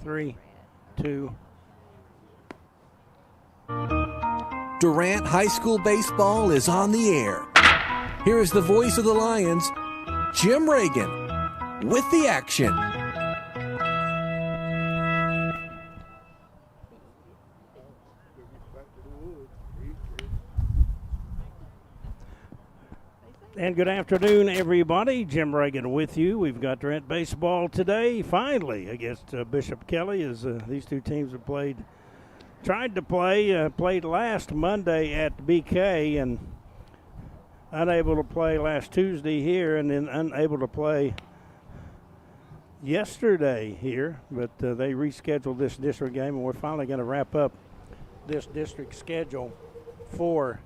3, 2. Durant High School baseball is on the air. Here is the voice of the Lions, Jim Reagan, with the action. And good afternoon, everybody. Jim Reagan with you. We've got Durant baseball today, finally, against Bishop Kelley, as these two teams have tried to played last Monday at BK and unable to play last Tuesday here, and then unable to play yesterday here. But they rescheduled this district game, and we're finally going to wrap up this district schedule for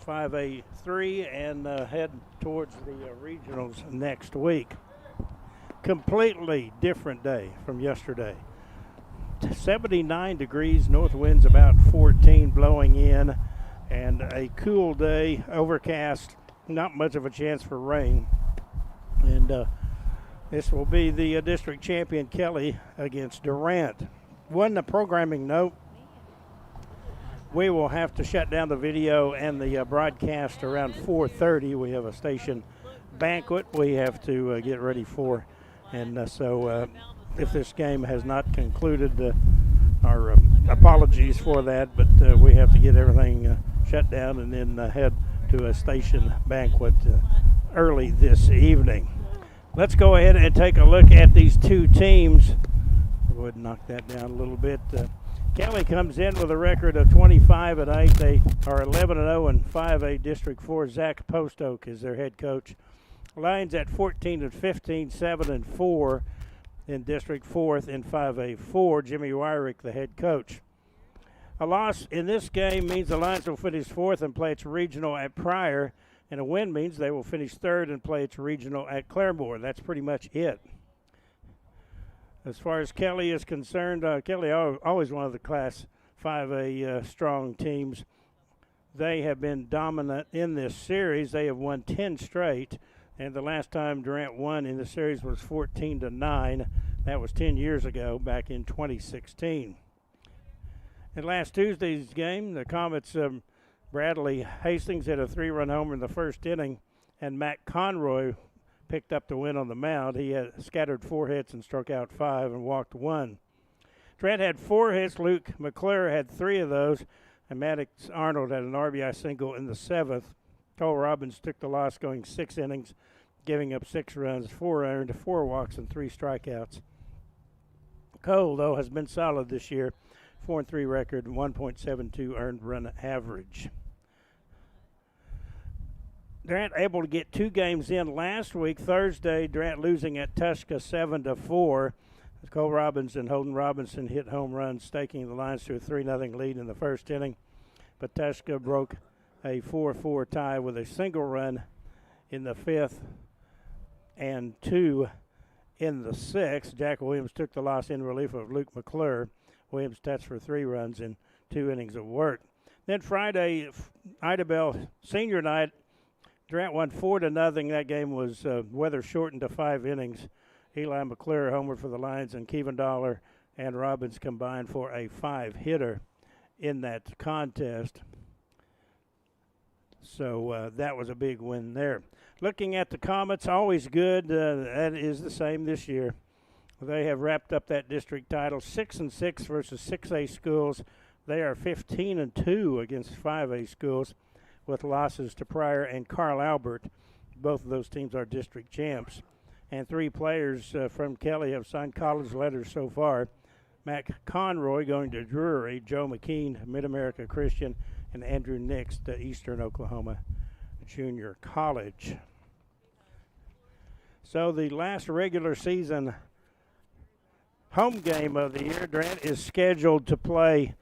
5A3 and head towards the regionals next week. Completely different day from yesterday. 79 degrees, north winds about 14 blowing in, and a cool day, overcast, not much of a chance for rain. And this will be the district champion Kelley against Durant. One programming note: we will have to shut down the video and the broadcast around 4:30. We have a station banquet we have to get ready for. And so if this game has not concluded, our apologies for that, but we have to get everything shut down and then head to a station banquet early this evening. Let's go ahead and take a look at these two teams. Go ahead and knock that down a little bit. Kelley comes in with a record of 25-8. They are 11-0 in 5A District 4. Zach Postoke is their head coach. Lions at 14-15, 7-4 in District 4th in 5A4. Jimmy Wyrick, the head coach. A loss in this game means the Lions will finish 4th and play its regional at Pryor, and a win means they will finish 3rd and play its regional at Claremore. That's pretty much it. As far as Kelley is concerned, Kelley always one of the Class 5A strong teams. They have been dominant in this series. They have won 10 straight, and the last time Durant won in the series was 14-9. That was 10 years ago, back in 2016. In last Tuesday's game, the Comets' Bradley Hastings hit a 3-run homer in the first inning, and Matt Conroy picked up the win on the mound. He had scattered 4 hits and struck out 5 and walked 1. Trent had 4 hits. Luke McClure had 3 of those, and Maddox Arnold had an RBI single in the 7th. Cole Robbins took the loss, going 6 innings, giving up 6 runs, 4 earned, 4 walks, and 3 strikeouts. Cole, though, has been solid this year. 4-3 record, 1.72 earned run average. Durant able to get 2 games in last week. Thursday, Durant losing at Tushka 7-4. Cole Robbins and Holden Robinson hit home runs, staking the Lions to a 3-0 lead in the first inning. But Tushka broke a 4-4 tie with a single run in the 5th and 2 in the 6th. Jack Williams took the loss in relief of Luke McClure. Williams touched for 3 runs in 2 innings of work. Then Friday, Ida Bell senior night, Durant won 4-0. That game was weather shortened to 5 innings. Eli McClure homered for the Lions, and Kevin Dollar and Robbins combined for a 5-hitter in that contest. So that was a big win there. Looking at the Comets, always good. That is the same this year. They have wrapped up that district title 6-6 versus 6A schools. They are 15-2 against 5A schools, with losses to Pryor and Carl Albert. Both of those teams are district champs. And 3 players from Kelley have signed college letters so far. Matt Conroy going to Drury, Joe McKean, Mid-America Christian, and Andrew Nix to Eastern Oklahoma Junior College. So the last regular season home game of the year, Durant is scheduled to play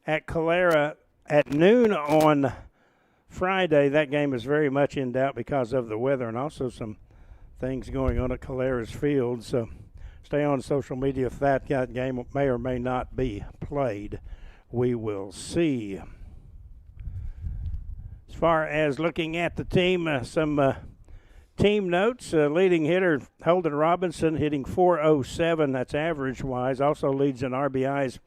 at Calera at noon on Friday. That game is very much in doubt because of the weather and also some things going on at Calera's field. So stay on social media if that game may or may not be played. We will see. As far as looking at the team, some Team notes, leading hitter Holden Robinson hitting .407, that's average-wise, also leads in RBIs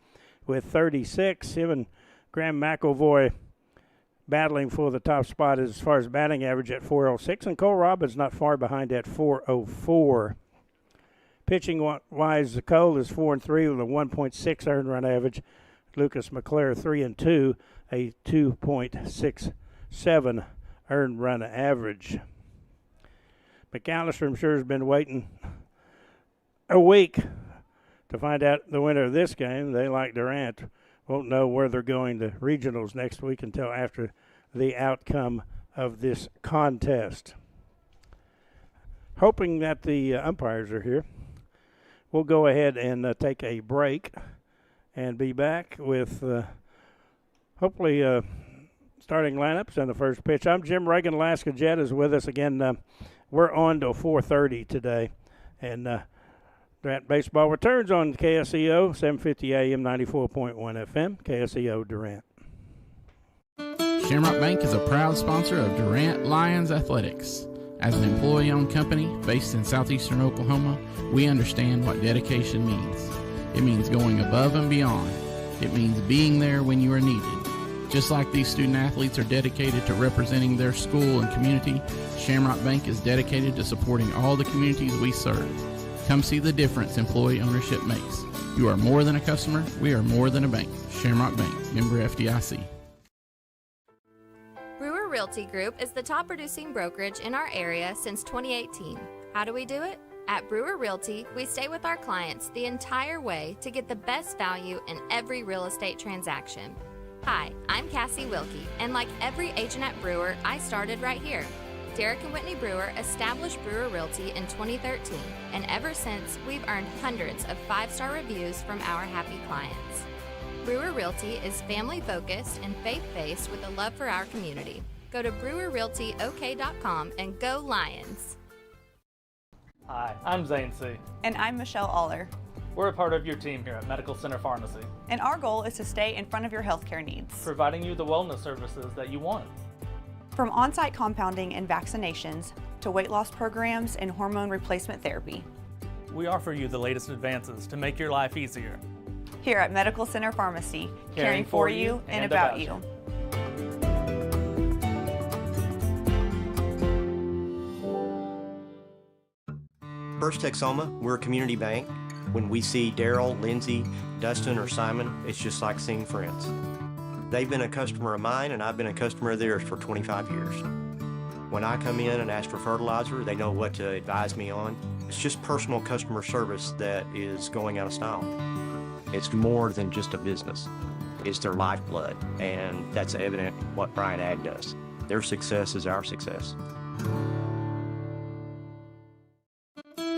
with 36. Him and Graham McElvoy battling for the top spot as far as batting average at .406, and Cole Robbins not far behind at .404. Pitching-wise, Cole is 4-3 with a 1.6 earned run average. Lucas McClare 3-2, a 2.67 earned run average. McAllister, I'm sure, has been waiting a week to find out the winner of this game. They, like Durant, won't know where they're going to regionals next week until after the outcome of this contest. Hoping that the umpires are here, we'll go ahead and take a break and be back with hopefully starting lineups and the first pitch. I'm Jim Reagan. Alaska Jet is with us again. We're on till 4:30 today, and Durant Baseball returns on KSEO, 750 AM, 94.1 FM, KSEO Durant. Shamrock Bank is a proud sponsor of Durant Lions Athletics. As an employee-owned company based in southeastern Oklahoma, we understand what dedication means. It means going above and beyond. It means being there when you are needed. Just like these student athletes are dedicated to representing their school and community, Shamrock Bank is dedicated to supporting all the communities we serve. Come see the difference employee ownership makes. You are more than a customer. We are more than a bank. Shamrock Bank, member FDIC. Brewer Realty Group is the top producing brokerage in our area since 2018. How do we do it? At Brewer Realty, we stay with our clients the entire way to get the best value in every real estate transaction. Hi, I'm Cassie Wilkie, and like every agent at Brewer, I started right here. Derek and Whitney Brewer established Brewer Realty in 2013, and ever since, we've earned hundreds of 5-star reviews from our happy clients. Brewer Realty is family-focused and faith-based with a love for our community. Go to brewerrealtyok.com and go Lions! Hi, I'm Zane C. And I'm Michelle Aller. We're a part of your team here at Medical Center Pharmacy, And our goal is to stay in front of your healthcare needs. providing you the wellness services that you want. From on-site compounding and vaccinations to weight loss programs and hormone replacement therapy. We offer you the latest advances to make your life easier. Here at Medical Center Pharmacy, caring for you and about you. First Texoma, we're a community bank. When we see Daryl, Lindsay, Dustin, or Simon, it's just like seeing friends. They've been a customer of mine, and I've been a customer of theirs for 25 years. When I come in and ask for fertilizer, they know what to advise me on. It's just personal customer service that is going out of style. It's more than just a business. It's their lifeblood, and that's evident in what Bryant Ag does. Their success is our success.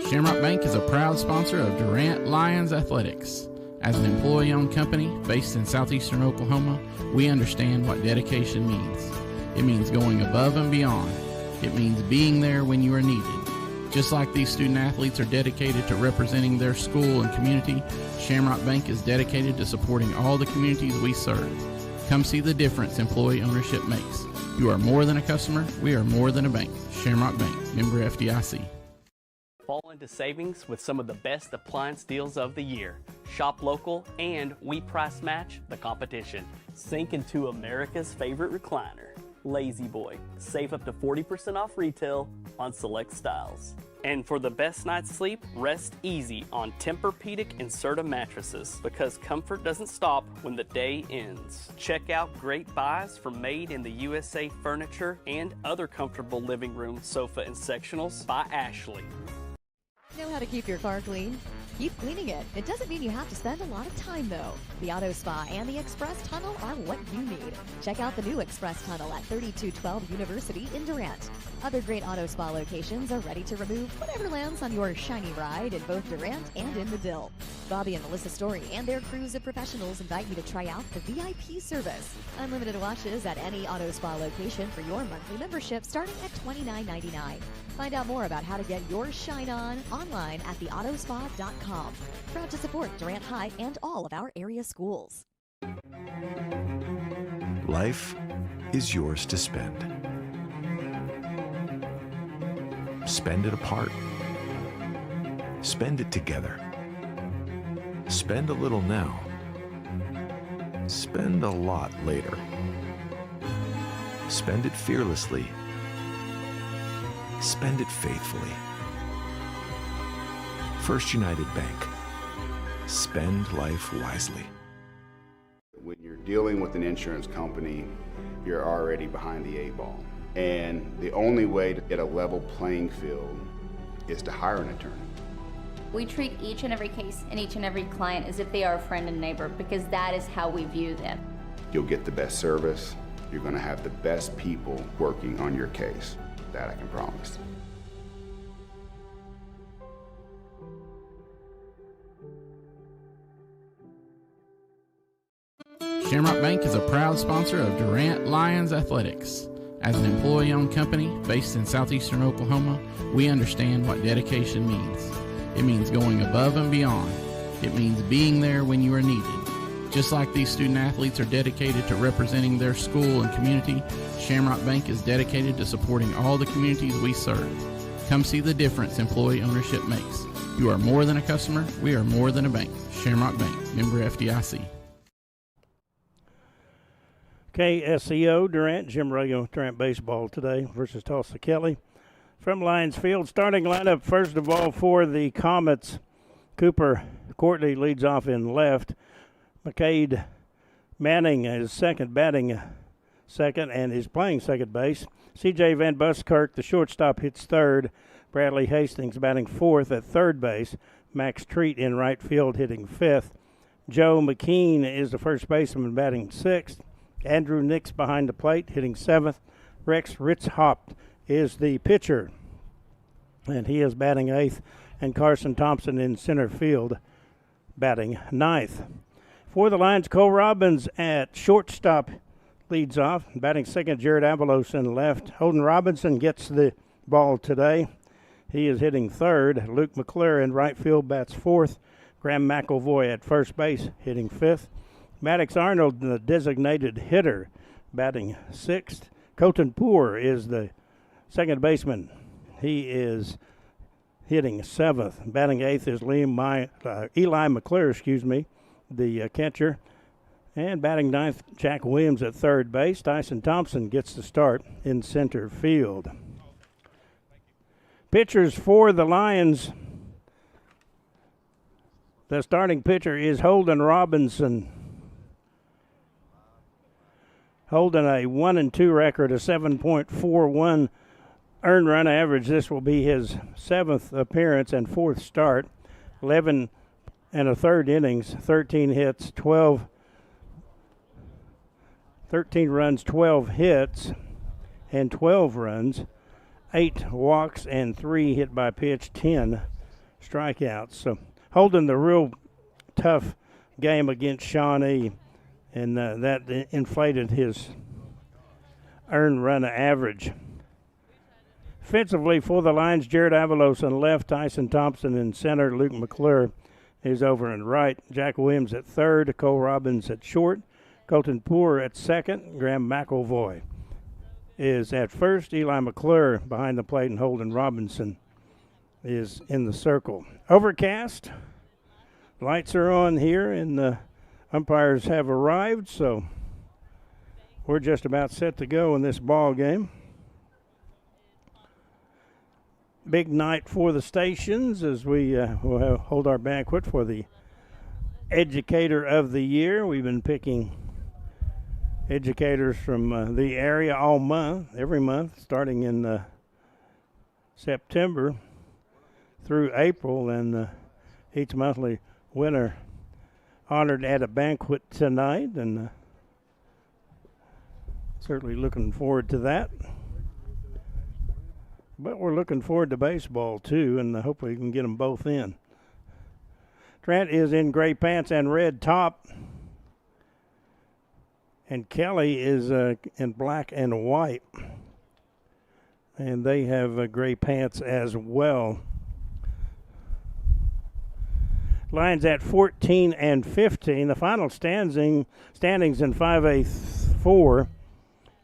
Shamrock Bank is a proud sponsor of Durant Lions Athletics. As an employee-owned company based in southeastern Oklahoma, we understand what dedication means. It means going above and beyond. It means being there when you are needed. Just like these student athletes are dedicated to representing their school and community, Shamrock Bank is dedicated to supporting all the communities we serve. Come see the difference employee ownership makes. You are more than a customer. We are more than a bank. Shamrock Bank, member FDIC. Fall into savings with some of the best appliance deals of the year. Shop local and we price match the competition. Sink into America's favorite recliner, Lazy Boy. Save up to 40% off retail on select styles. And for the best night's sleep, rest easy on Tempur-Pedic and Serta mattresses because comfort doesn't stop when the day ends. Check out great buys from Made in the USA Furniture and other comfortable living room sofa and sectionals by Ashley. Know how to keep your car clean? Keep cleaning it. It doesn't mean you have to spend a lot of time, though. The Auto Spa and the Express Tunnel are what you need. Check out the new Express Tunnel at 3212 University in Durant. Other great Auto Spa locations are ready to remove whatever lands on your shiny ride in both Durant and in the Dill. Bobby and Melissa Story and their crews of professionals invite you to try out the VIP service. Unlimited washes at any Auto Spa location for your monthly membership starting at $29.99. Find out more about how to get your shine on online at theautospa.com. Proud to support Durant High and all of our area schools. Life is yours to spend. Spend it apart. Spend it together. Spend a little now. Spend a lot later. Spend it fearlessly. Spend it faithfully. First United Bank. Spend life wisely. When you're dealing with an insurance company, you're already behind the eight ball. And the only way to get a level playing field is to hire an attorney. We treat each and every case and each and every client as if they are a friend and neighbor, because that is how we view them. You'll get the best service. You're going to have the best people working on your case. That I can promise. Shamrock Bank is a proud sponsor of Durant Lions Athletics. As an employee-owned company based in southeastern Oklahoma, we understand what dedication means. It means going above and beyond. It means being there when you are needed. Just like these student athletes are dedicated to representing their school and community, Shamrock Bank is dedicated to supporting all the communities we serve. Come see the difference employee ownership makes. You are more than a customer. We are more than a bank. Shamrock Bank, member FDIC. KSEO Durant, Jim Reagan, Durant baseball today versus Tulsa Kelley. From Lions Field, starting lineup first of all for the Comets. Cooper Courtney leads off in left. McCade Manning is second, batting second, and is playing second base. C.J. Van Buskirk, the shortstop, hits third. Bradley Hastings batting fourth at third base. Max Treat in right field hitting fifth. Joe McKean is the first baseman batting sixth. Andrew Nix behind the plate hitting seventh. Rex Ritzhaupt is the pitcher, and he is batting eighth. And Carson Thompson in center field batting ninth. For the Lions, Cole Robbins at shortstop leads off. Batting second, Jared Avalos in left. Holden Robinson gets the ball today. He is hitting third. Luke McClure in right field bats fourth. Graham McElvoy at first base hitting fifth. Maddox Arnold, the designated hitter, batting sixth. Colton Poor is the second baseman. He is hitting seventh. Batting eighth is Eli McClure, the catcher. And batting ninth, Jack Williams at third base. Tyson Thompson gets the start in center field. Pitchers for the Lions. The starting pitcher is Holden Robinson. Holden a 1-2 record, a 7.41 earned run average. This will be his seventh appearance and fourth start. 11 and a third innings, 13 hits, 13 runs, 12 hits, and 12 runs, 8 walks, and 3 hit by pitch, 10 strikeouts. So Holden, the real tough game against Shawnee, and that inflated his earned run average. Offensively for the Lions, Jared Avalos in left, Tyson Thompson in center, Luke McClure is over in right, Jack Williams at third, Cole Robbins at short, Colton Poor at second, Graham McElvoy is at first, Eli McClure behind the plate, and Holden Robinson is in the circle. Overcast, lights are on here, and the umpires have arrived, so we're just about set to go in this ball game. Big night for the stations as we will hold our banquet for the Educator of the Year. We've been picking educators from the area all month, every month, starting in September through April, and each monthly winner honored at a banquet tonight, and certainly looking forward to that. But we're looking forward to baseball, too, and hopefully we can get them both in. Trent is in gray pants and red top. And Kelley is in black and white. And they have gray pants as well. Lions at 14 and 15. The final standings in 5A4,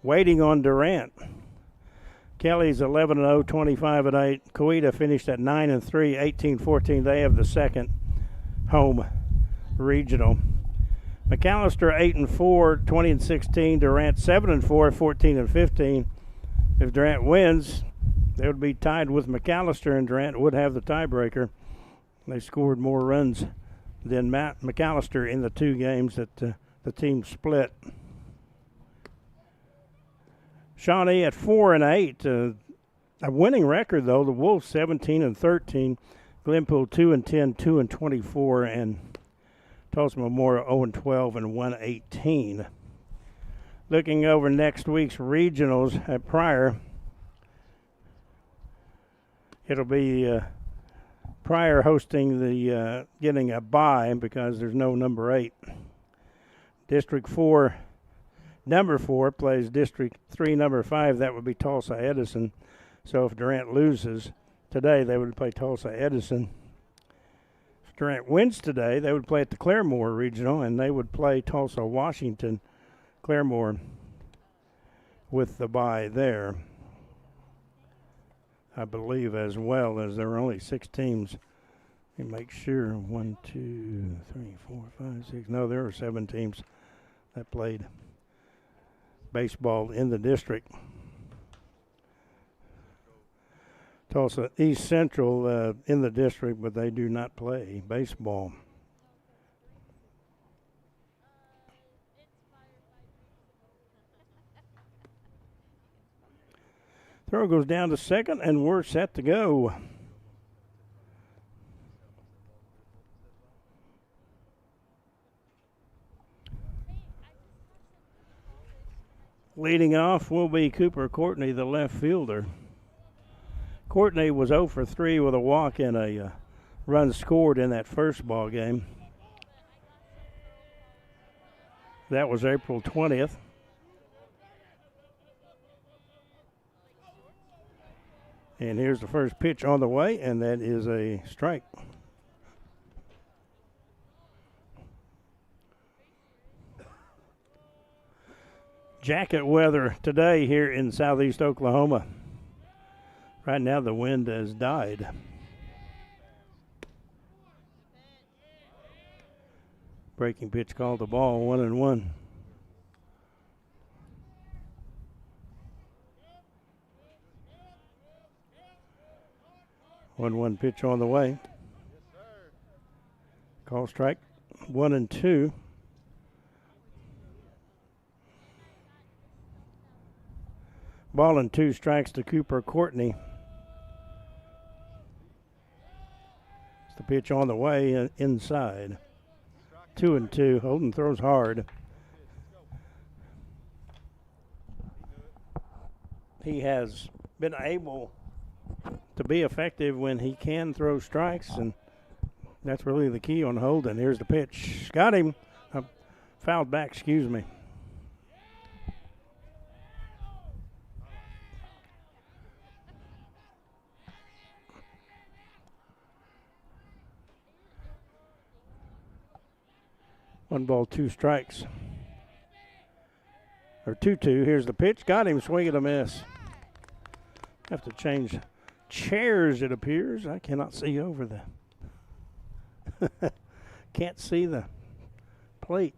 waiting on Durant. Kelley's 11-0, 25-8. Coweta finished at 9-3, 18-14. They have the second home regional. McAllister 8-4, 20-16. Durant 7-4, 14-15. If Durant wins, they would be tied with McAllister, and Durant would have the tiebreaker. They scored more runs than McAllister in the two games that the team split. Shawnee at 4-8, a winning record though. The Wolves 17-13, Glenpool 2-10, 2-24, and Tulsa Memorial 0-12 and 1-18. Looking over next week's regionals at Pryor, it'll be Pryor hosting the getting a bye because there's no number 8. District 4. Number 4 plays District 3, number 5. That would be Tulsa Edison. So if Durant loses today, they would play Tulsa Edison. If Durant wins today, they would play at the Claremore Regional, and they would play Tulsa Washington. Claremore with the bye there, I believe, as well, as there are only 6 teams. Let me make sure. 1, 2, 3, 4, 5, 6. No, there are 7 teams that played baseball in the district. Tulsa East Central in the district, but they do not play baseball. Throw goes down to second, and we're set to go. Leading off will be Cooper Courtney, the left fielder. Courtney was 0 for 3 with a walk and a run scored in that first ball game. That was April 20th. And here's the first pitch on the way, and that is a strike. Jacket weather today here in southeast Oklahoma. Right now the wind has died. Breaking pitch called the ball, 1-1. One pitch on the way. Call strike, 1-2. Ball and 2 strikes to Cooper Courtney. It's the pitch on the way inside. 2-2. Holden throws hard. He has been able to be effective when he can throw strikes, and that's really the key on Holden. Here's the pitch. Got him. Fouled back, excuse me. One ball, 2 strikes. Or 2-2. Here's the pitch. Got him. Swing and a miss. Have to change chairs, it appears. I cannot see over the can't see the plate.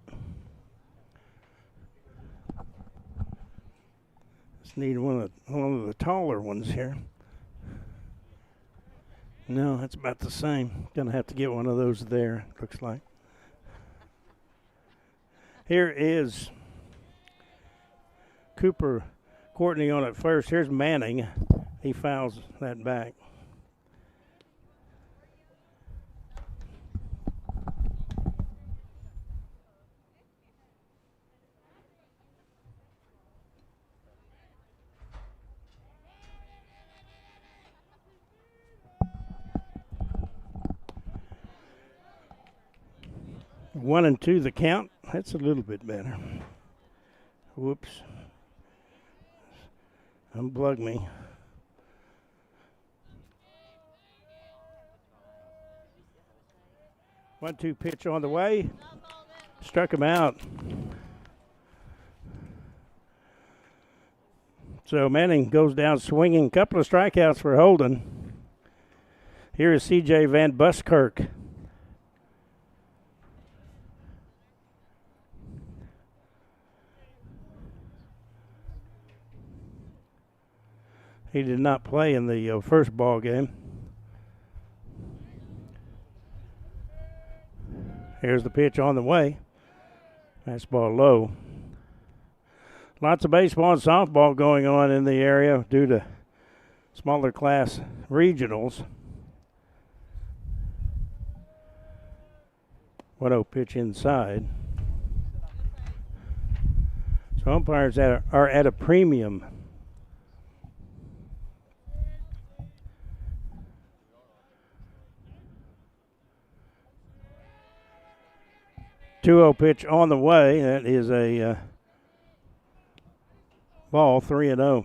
Just need one of the taller ones here. No, that's about the same. Gonna have to get one of those there, looks like. Here is Cooper Courtney on at first. Here's Manning. He fouls that back. One and two the count. That's a little bit better. Whoops. Unplug me. One-two pitch on the way. Struck him out. So Manning goes down swinging. Couple of strikeouts for Holden. Here is C.J. Van Buskirk. He did not play in the first ball game. Here's the pitch on the way. Fastball low. Lots of baseball and softball going on in the area due to smaller class regionals. 1-0 pitch inside. So umpires are at a premium. Two-0 pitch on the way. That is a ball, 3-0.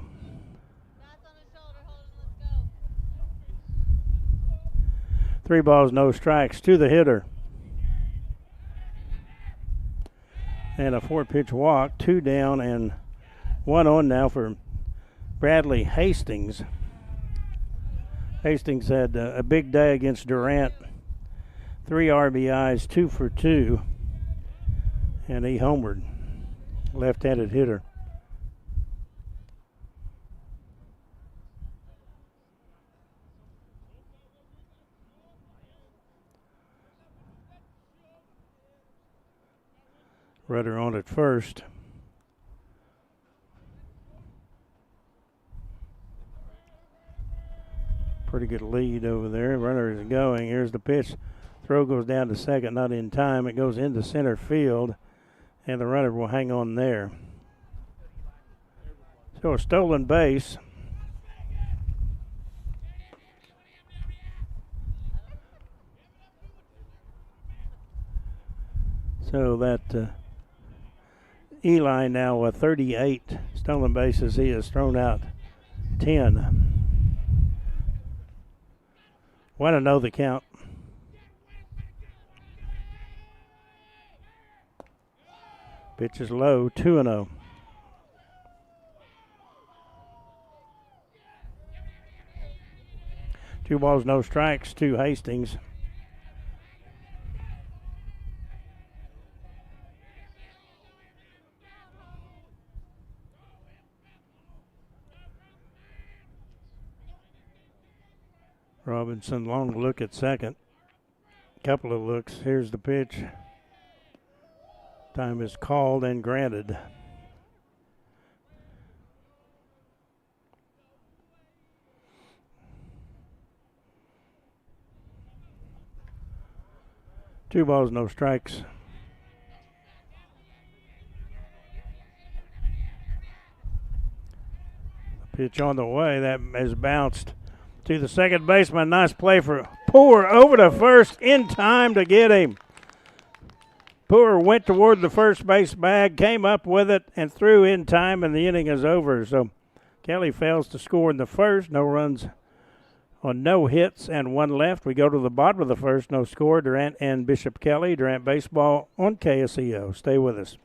Three balls, no strikes to the hitter. And a 4-pitch walk, 2 down and 1 on now for Bradley Hastings. Hastings had a big day against Durant. 3 RBIs, 2 for 2. And he homered. Left-handed hitter. Rudder on at first. Pretty good lead over there. Runner is going. Here's the pitch. Throw goes down to second, not in time. It goes into center field, and the runner will hang on there. So a stolen base. So that Eli now 38 stolen bases. He has thrown out 10. Want to know the count? Pitch is low, 2-0. Two balls, no strikes to Hastings. Robinson, long look at second. Couple of looks. Here's the pitch. Time is called and granted. Two balls, no strikes. The pitch on the way. That has bounced to the second baseman. Nice play for Poor over to first in time to get him. Poor went toward the first base bag, came up with it, and threw in time, and the inning is over. So Kelley fails to score in the first. No runs on no hits and 1 left. We go to the bottom of the first. No score. Durant and Bishop Kelley. Durant baseball on KSEO. Stay with us.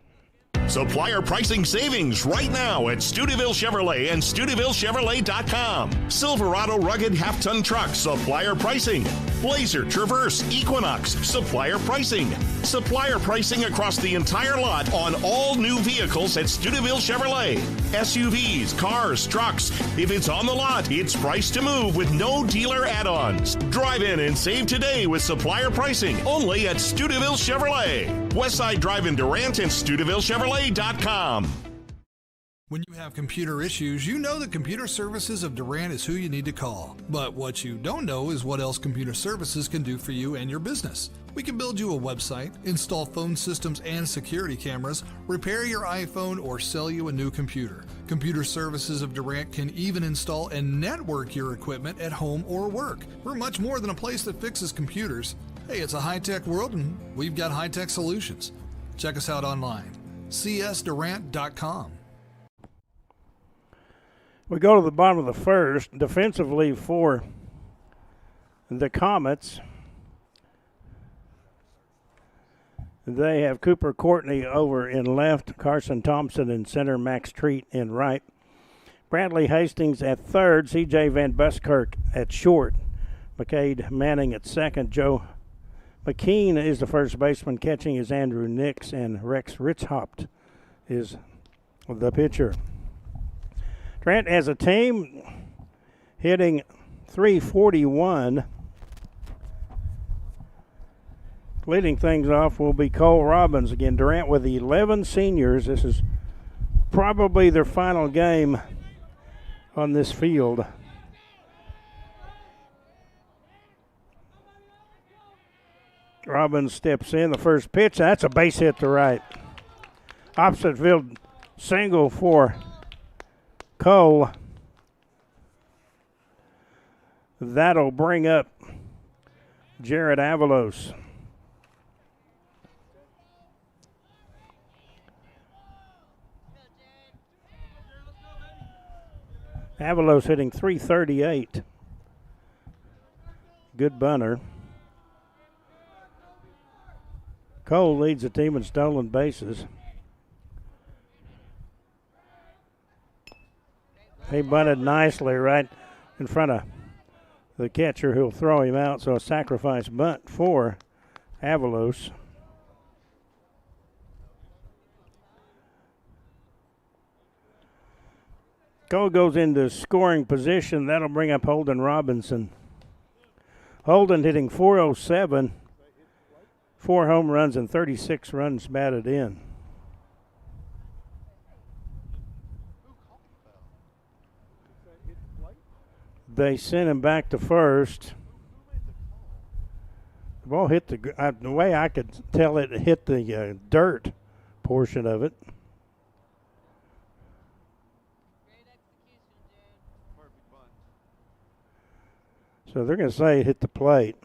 Supplier pricing savings right now at Steubenville Chevrolet and SteubenvilleChevrolet.com. Silverado rugged half-ton trucks, supplier pricing. Blazer, Traverse, Equinox, supplier pricing. Supplier pricing across the entire lot on all new vehicles at Steubenville Chevrolet. SUVs, cars, trucks. If it's on the lot, it's priced to move with no dealer add-ons. Drive in and save today with supplier pricing only at Steubenville Chevrolet. Westside Drive in Durant and SteubenvilleChevrolet.com. When you have computer issues, you know that Computer Services of Durant is who you need to call. But what you don't know is what else Computer Services can do for you and your business. We can build you a website, install phone systems and security cameras, repair your iPhone, or sell you a new computer. Computer Services of Durant can even install and network your equipment at home or work. We're much more than a place that fixes computers. Hey, it's a high-tech world, and we've got high-tech solutions. Check us out online, csdurant.com. We go to the bottom of the first. Defensively for the Comets, they have Cooper Courtney over in left, Carson Thompson in center, Max Treat in right. Bradley Hastings at third, C.J. Van Buskirk at short, McCade Manning at second, Joe McKean is the first baseman. Catching is Andrew Nix, and Rex Ritzhaupt is the pitcher. Durant as a team hitting .341. Leading things off will be Cole Robbins. Again, Durant with 11 seniors. This is probably their final game on this field. Robbins steps in. The first pitch, that's a base hit to right. Opposite field single for Cole. That'll bring up Jared Avalos. Avalos hitting .338. Good bunter. Cole leads the team in stolen bases. He bunted nicely right in front of the catcher who'll throw him out, so a sacrifice bunt for Avalos. Cole goes into scoring position. That'll bring up Holden Robinson. Holden hitting .407, 4 home runs and 36 runs batted in. They sent him back to first. The ball hit the way I could tell it hit the dirt portion of it. So they're going to say it hit the plate.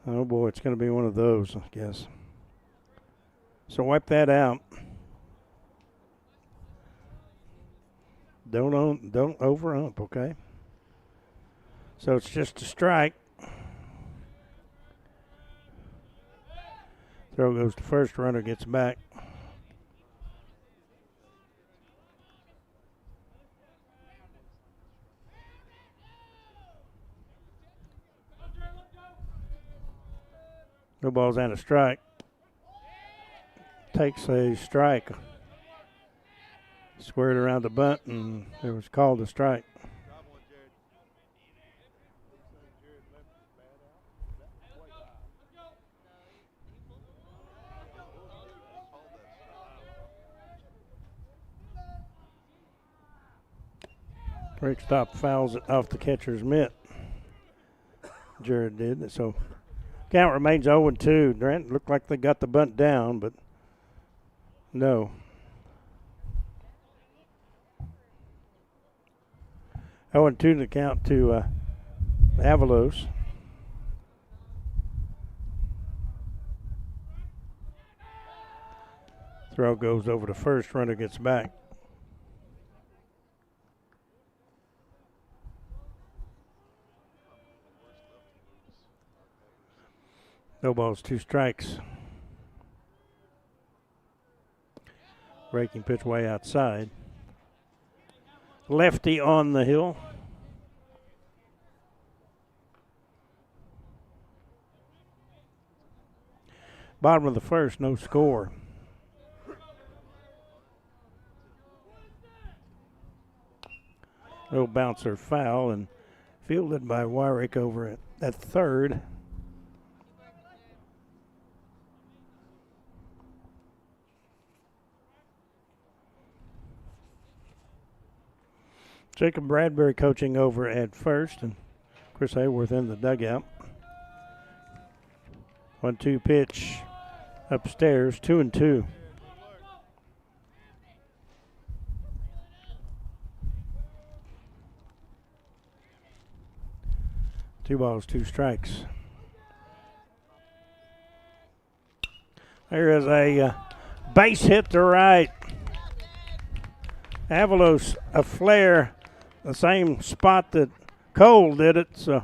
Oh boy, it's going to be one of those, I guess. So wipe that out. Don't over-ump, okay? So it's just a strike. Throw goes to first, runner gets back. No balls and a strike. Takes a strike. Squared around the bunt, and it was called a strike. Break stop fouls it off the catcher's mitt. Jared did. So count remains 0-2. Durant looked like they got the bunt down, but no. 0-2 to count to Avalos. Throw goes over to first, runner gets back. No balls, 2 strikes. Breaking pitch way outside. Lefty on the hill. Bottom of the first, no score. Little bouncer foul and fielded by Wyrick over at third. Jacob Bradbury coaching over at first, and Chris Hayworth in the dugout. 1-2 pitch upstairs, 2-2. Two balls, 2 strikes. There is a base hit to right. Avalos a flare, the same spot that Cole did it. So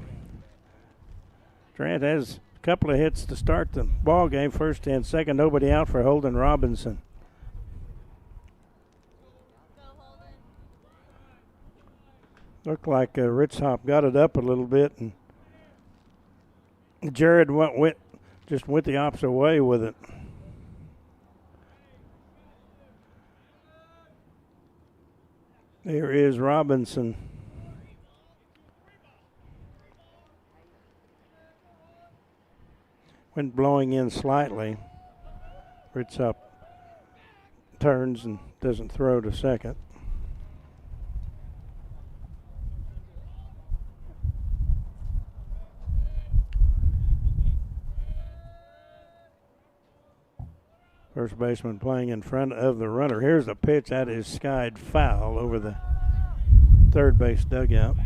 Durant has a couple of hits to start the ball game. First and second, nobody out for Holden Robinson. Looked like Ritzhop got it up a little bit, and Jared went the opposite way with it. There is Robinson. Went blowing in slightly. Ritzhop turns and doesn't throw to second. First baseman playing in front of the runner. Here's the pitch that is skied foul over the third base dugout.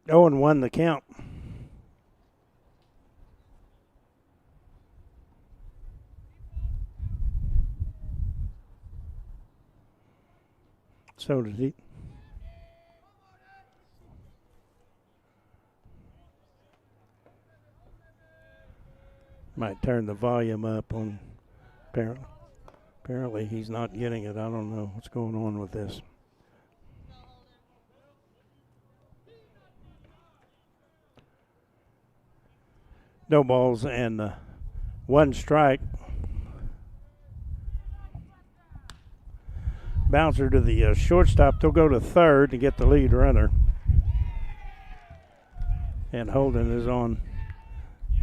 And 1 the count. So did he. Might turn the volume up on apparently he's not getting it. I don't know what's going on with this. No balls and 1 strike. Bouncer to the shortstop. They'll go to third to get the lead runner. And Holden is on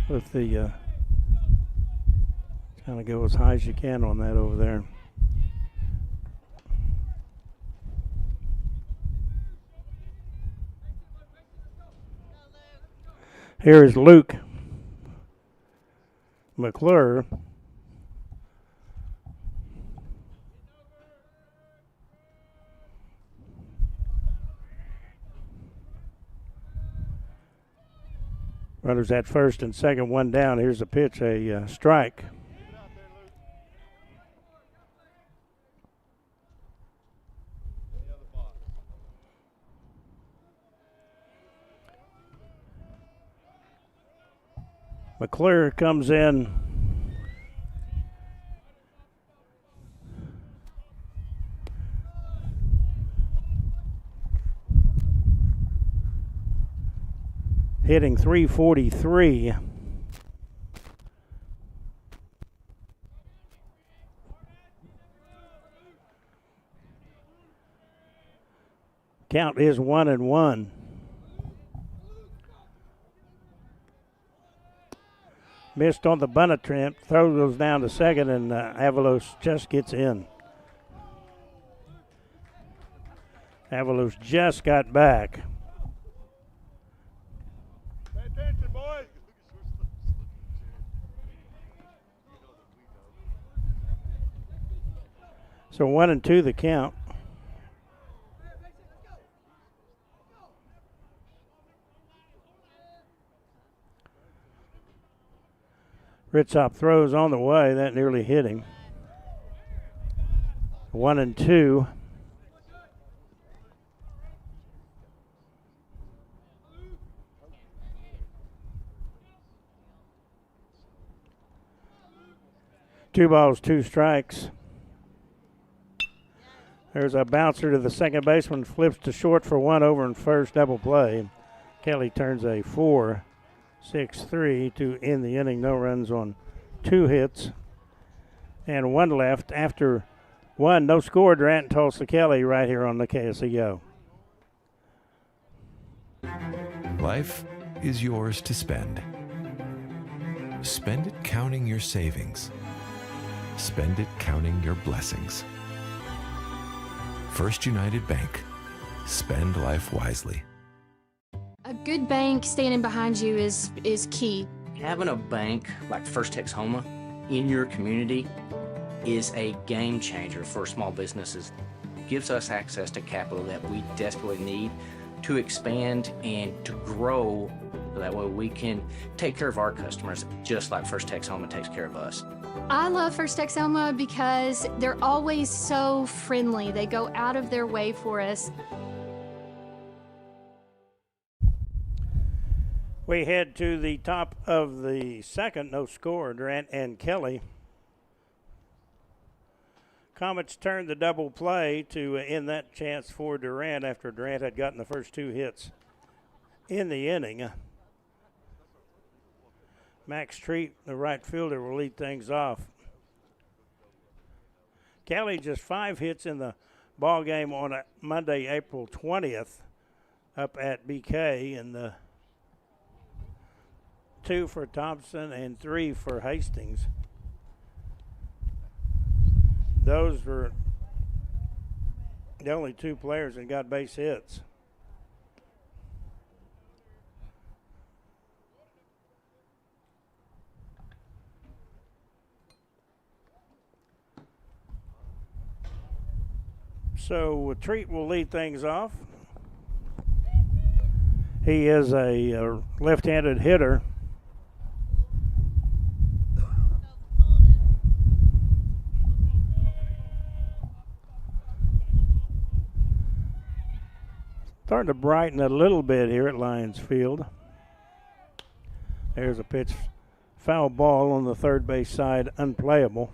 with the kind of go as high as you can on that over there. Here is Luke McClure. Runners at first and second, 1 down. Here's a pitch, a strike. McClure comes in. Hitting .343. Count is 1-1. Missed on the bunt attempt. Throw goes down to second, and Avalos just gets in. Avalos just got back. Pay attention, boys. So 1-2 the count. Ritzhop throws on the way. That nearly hit him. 1-2. Two balls, 2 strikes. There's a bouncer to the second baseman, flips to short for 1 over and first, double play. Kelley turns a 4-6-3 to end the inning. No runs on 2 hits and 1 left. After 1, no score. Durant Tulsa Kelley right here on the KSEO. Life is yours to spend. Spend it counting your savings. Spend it counting your blessings. First United Bank. Spend life wisely. A good bank standing behind you is key. Having a bank like First Texoma in your community is a game changer for small businesses. It gives us access to capital that we desperately need to expand and to grow. That way we can take care of our customers just like First Texoma takes care of us. I love First Texoma because they're always so friendly. They go out of their way for us. We head to the top of the second, no score. Durant and Kelley Comets turned the double play to end that chance for Durant after Durant had gotten the first 2 hits in the inning. Max Treat, the right fielder, will lead things off. Kelley just 5 hits in the ball game on a Monday, April 20th, up at BK, and 2 for Thompson and 3 for Hastings. Those were the only 2 players that got base hits. So Treat will lead things off. He is a left-handed hitter. Starting to brighten a little bit here at Lions Field. There's a pitch, foul ball on the third base side, unplayable.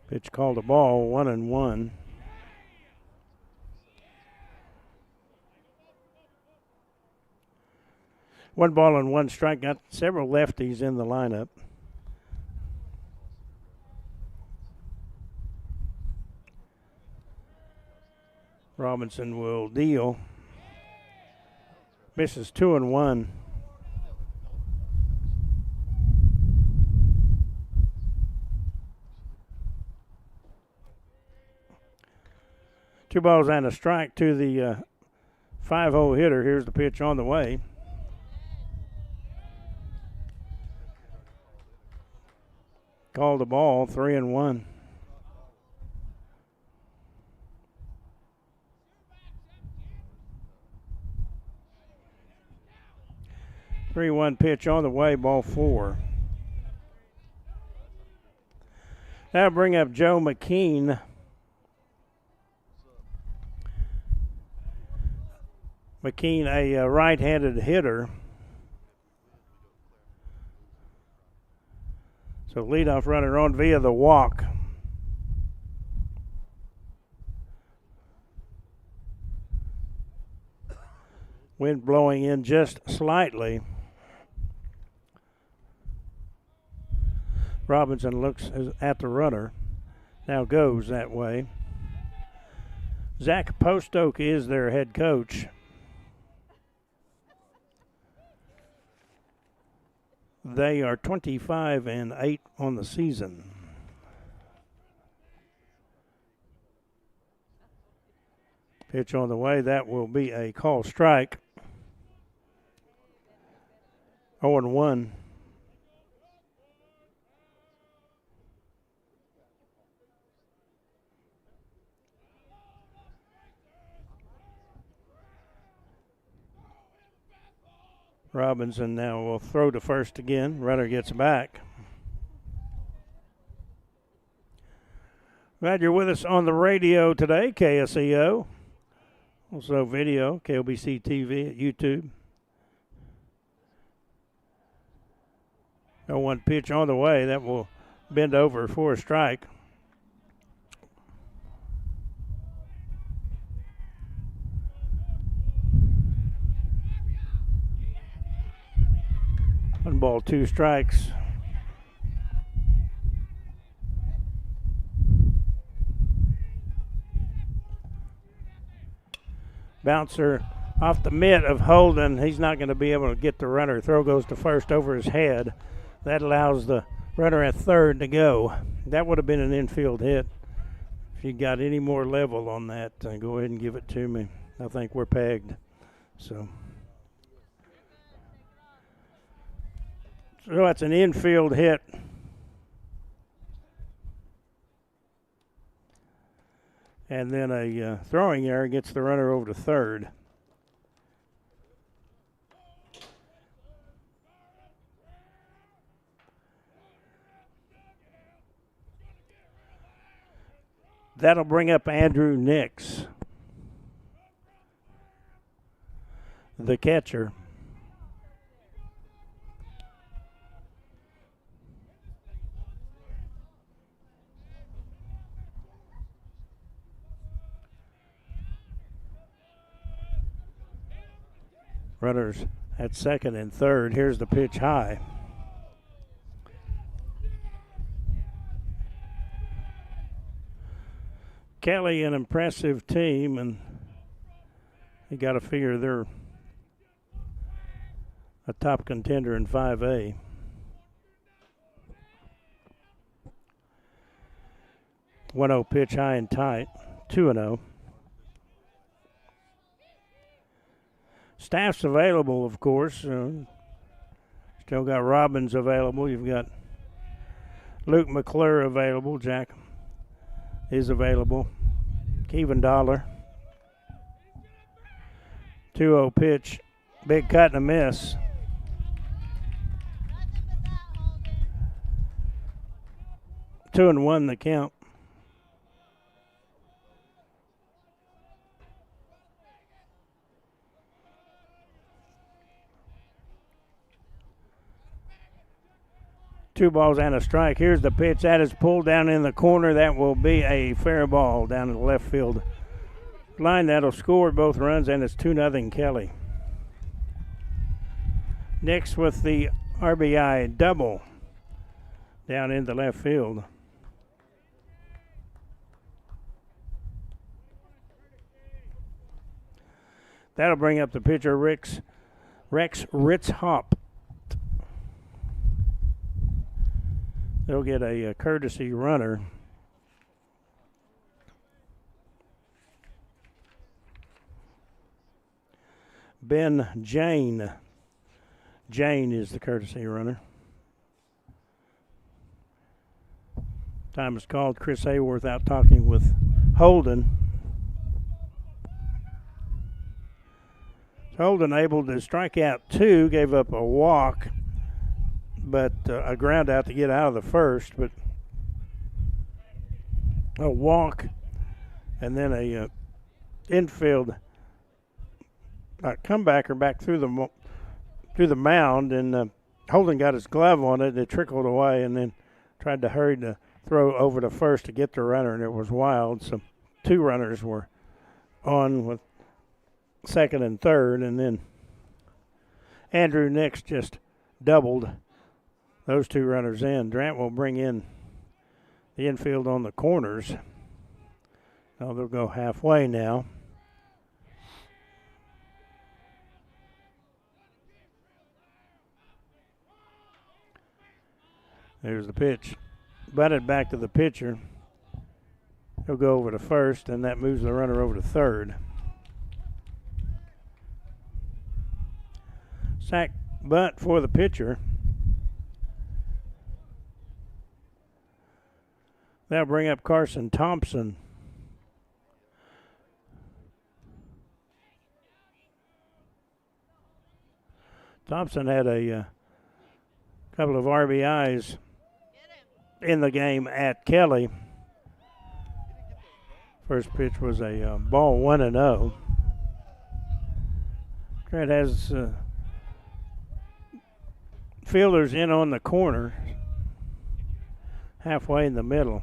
Pitch called a ball, 1-1. One ball and 1 strike. Got several lefties in the lineup. Robinson will deal. Misses 2-1. Two balls and a strike to the 5-0 hitter. Here's the pitch on the way. Called the ball, 3-1. Three-one pitch on the way, ball 4. That'll bring up Joe McKean. McKean, a right-handed hitter. So leadoff runner on via the walk. Wind blowing in just slightly. Robinson looks at the runner. Now goes that way. Zach Postoke is their head coach. They are 25-8 on the season. Pitch on the way. That will be a call strike. 0-1. Robinson now will throw to first again. Runner gets back. Glad you're with us on the radio today, KSEO. Also video, KOBC TV at YouTube. 0-1 pitch on the way. That will bend over for a strike. One ball, 2 strikes. Bouncer off the mitt of Holden. He's not going to be able to get the runner. Throw goes to first over his head. That allows the runner at third to go. That would have been an infield hit. If you got any more level on that, go ahead and give it to me. I think we're pegged. So that's an infield hit. And then a throwing error gets the runner over to third. That'll bring up Andrew Nix, the catcher. Runners at second and third. Here's the pitch high. Kelley, an impressive team, and you got to figure they're a top contender in 5A. One 1-0 pitch high and tight, 2-0. Staff's available, of course. Still got Robbins available. You've got Luke McClure available. Jack is available. Kevin Dollar. 2-0 pitch. Big cut and a miss. Two and one the count. Two balls and a strike. Here's the pitch. That is pulled down in the corner. That will be a fair ball down in the left field line. That'll score both runs, and it's 2-0 Kelley. Next with the RBI double down in the left field. That'll bring up the pitcher, Rex Ritzhop. They'll get a courtesy runner. Ben Jane. Jane is the courtesy runner. Time is called. Chris Hayworth out talking with Holden. Holden able to strike out two, gave up a walk, but a ground out to get out of the first, but a walk and then a infield comebacker back through the mound, and Holden got his glove on it. It trickled away, and then tried to hurry to throw over to first to get the runner, and it was wild. So two runners were on with second and third, and then Andrew Nix just doubled those two runners in. Durant will bring in the infield on the corners. Oh, they'll go halfway now. There's the pitch. Butted back to the pitcher. He'll go over to first, and that moves the runner over to third. Sack bunt for the pitcher. That'll bring up Carson Thompson. Thompson had a couple of RBIs in the game at Kelley. First pitch was a ball 1-0. Trent has fielders in on the corner, halfway in the middle.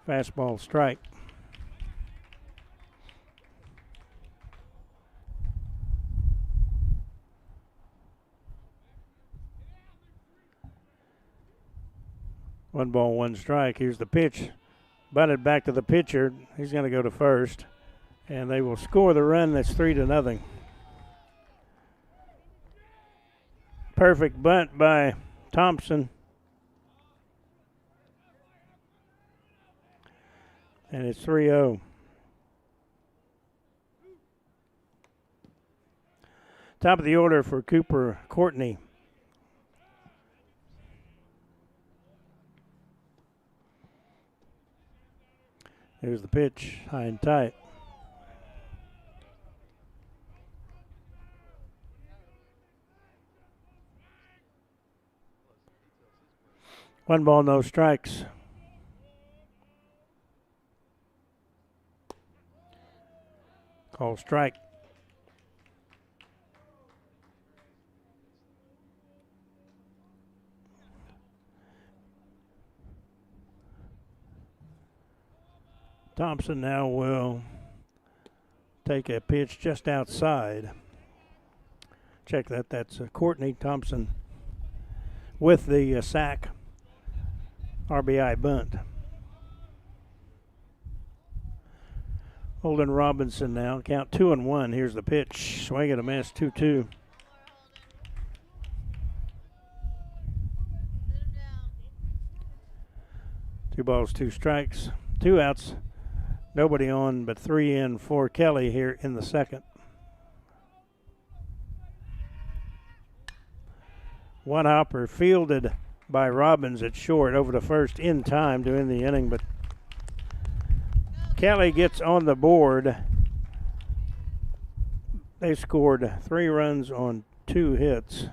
Fastball strike. One ball, one strike. Here's the pitch. Bunted back to the pitcher. He's going to go to first, and they will score the run. That's 3-0. Perfect bunt by Thompson. And it's 3-0. Top of the order for Cooper Courtney. Here's the pitch, high and tight. One ball, no strikes. Call strike. Thompson now will take a pitch just outside. Check that. That's Courtney Thompson with the sack RBI bunt. Holden Robinson now. Count 2-1. Here's the pitch. Swing and a miss. 2-2. Two balls, two strikes, two outs. Nobody on, but 3 in for Kelley here in the second. One hopper fielded by Robbins at short over to first in time to end the inning, but Kelley gets on the board. They scored 3 runs on 2 hits.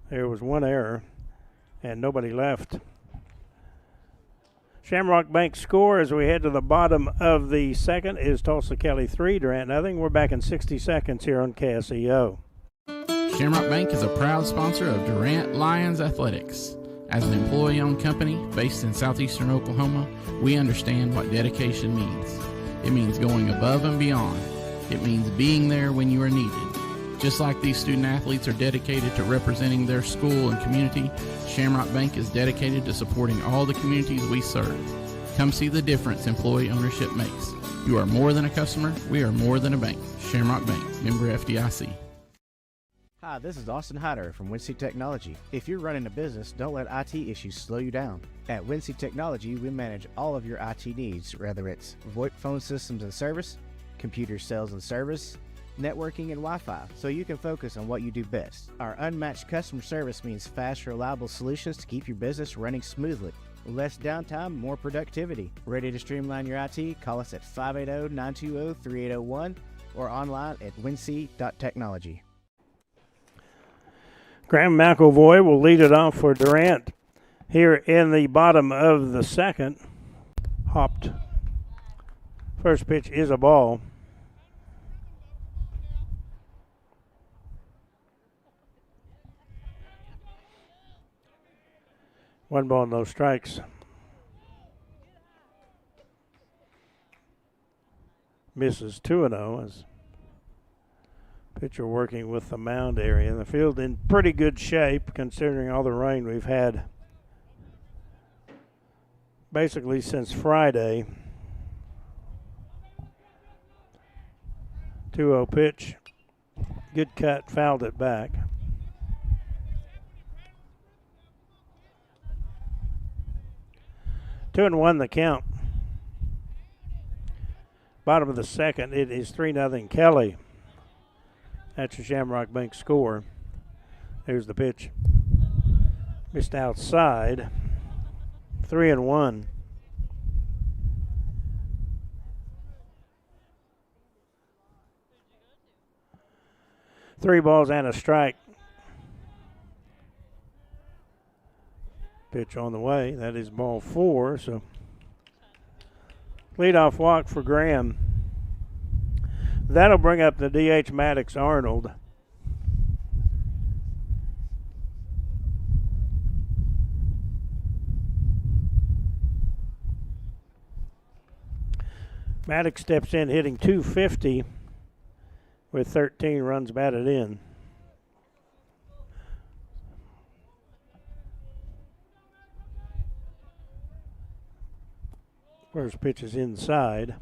There was 1 error and nobody left. Shamrock Bank score as we head to the bottom of the second is Tulsa Kelley 3, Durant nothing. We're back in 60 seconds here on KSEO. Shamrock Bank is a proud sponsor of Durant Lions Athletics. As an employee-owned company based in southeastern Oklahoma, we understand what dedication means. It means going above and beyond. It means being there when you are needed. Just like these student athletes are dedicated to representing their school and community, Shamrock Bank is dedicated to supporting all the communities we serve. Come see the difference employee ownership makes. You are more than a customer, we are more than a bank. Shamrock Bank, member FDIC. Hi, this is Austin Hyder from Wincy Technology. If you're running a business, don't let IT issues slow you down. At Wincy Technology, we manage all of your IT needs, whether it's VoIP phone systems and service, computer sales and service, networking, and Wi-Fi, so you can focus on what you do best. Our unmatched customer service means fast, reliable solutions to keep your business running smoothly. Less downtime, more productivity. Ready to streamline your IT? Call us at 580-920-3801 or online at wincy.technology. Graham McElvoy will lead it off for Durant here in the bottom of the second. Hopped. First pitch is a ball. One ball, no strikes. Misses 2-0 as pitcher working with the mound area. The field in pretty good shape considering all the rain we've had basically since Friday. 2-0 pitch. Good cut, fouled it back. Two and one the count. Bottom of the second, it is 3-0 Kelley. That's your Shamrock Bank score. There's the pitch. Missed outside. 3-1. Three balls and a strike. Pitch on the way. That is ball 4. So leadoff walk for Graham. That'll bring up the DH Maddox Arnold. Maddox steps in hitting .250 with 13 runs batted in. First pitch is inside.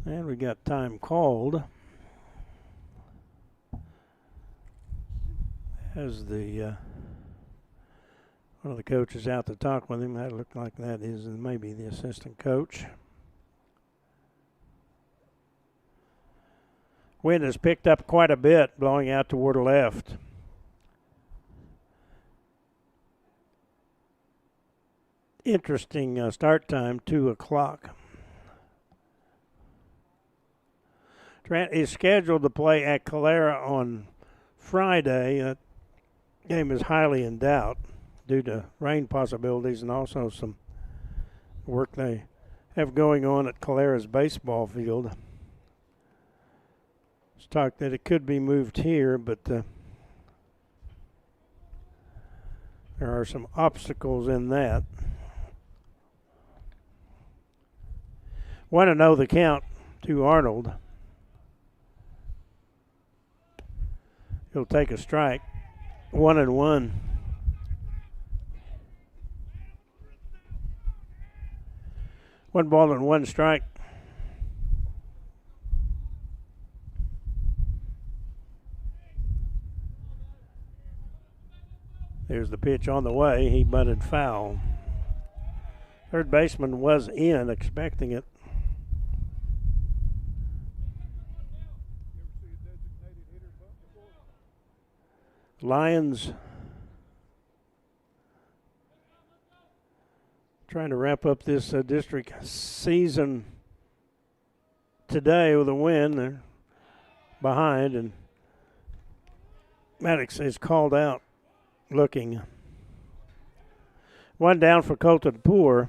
And we got time called. As the one of the coaches out to talk with him, that looked like that is maybe the assistant coach. Wind has picked up quite a bit, blowing out toward the left. Interesting start time, 2 o'clock. Durant is scheduled to play at Calera on Friday. That game is highly in doubt due to rain possibilities and also some work they have going on at Calera's baseball field. It's talk that it could be moved here, but there are some obstacles in that. 1-0 the count to Arnold. He'll take a strike. 1-1. One ball and one strike. There's the pitch on the way. He bunted foul. Third baseman was in, expecting it. Lions trying to wrap up this district season today with a win. They're behind, and Maddox is called out looking. One down for Colton Poor.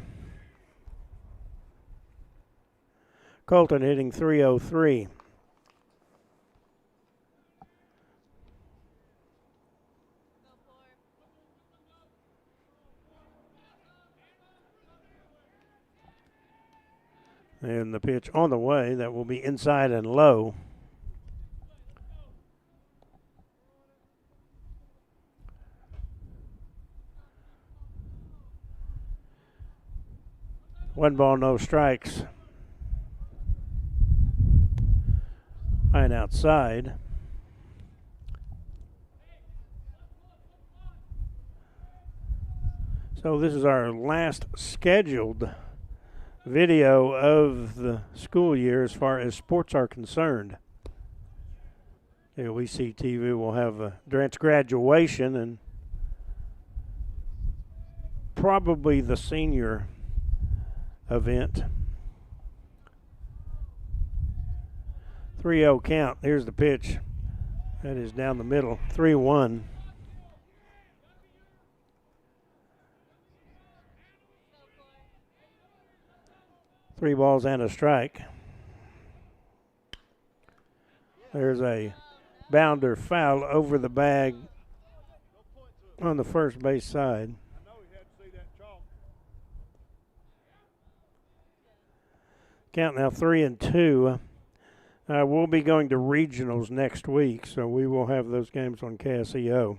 Colton hitting .303. And the pitch on the way, that will be inside and low. One ball, no strikes. Line outside. So this is our last scheduled video of the school year as far as sports are concerned. We see TV will have Durant's graduation and probably the senior event. 3-0 count. Here's the pitch. That is down the middle. 3-1. Three balls and a strike. There's a bounder foul over the bag on the first base side. Count now 3-2. We'll be going to regionals next week, so we will have those games on KSEO.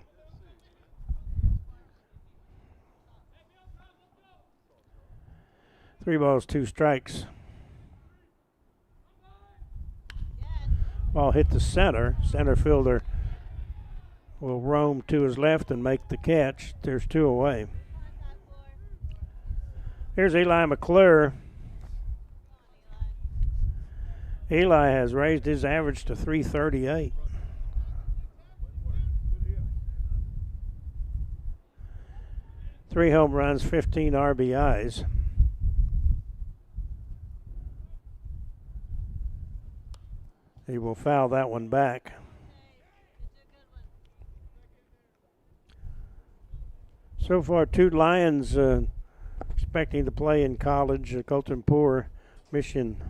Three balls, two strikes. Ball hit the center. Center fielder will roam to his left and make the catch. There's two away. Here's Eli McClure. Eli has raised his average to .338. Three home runs, 15 RBIs. He will foul that one back. So far, two Lions expecting to play in college. Colton Poor, Mission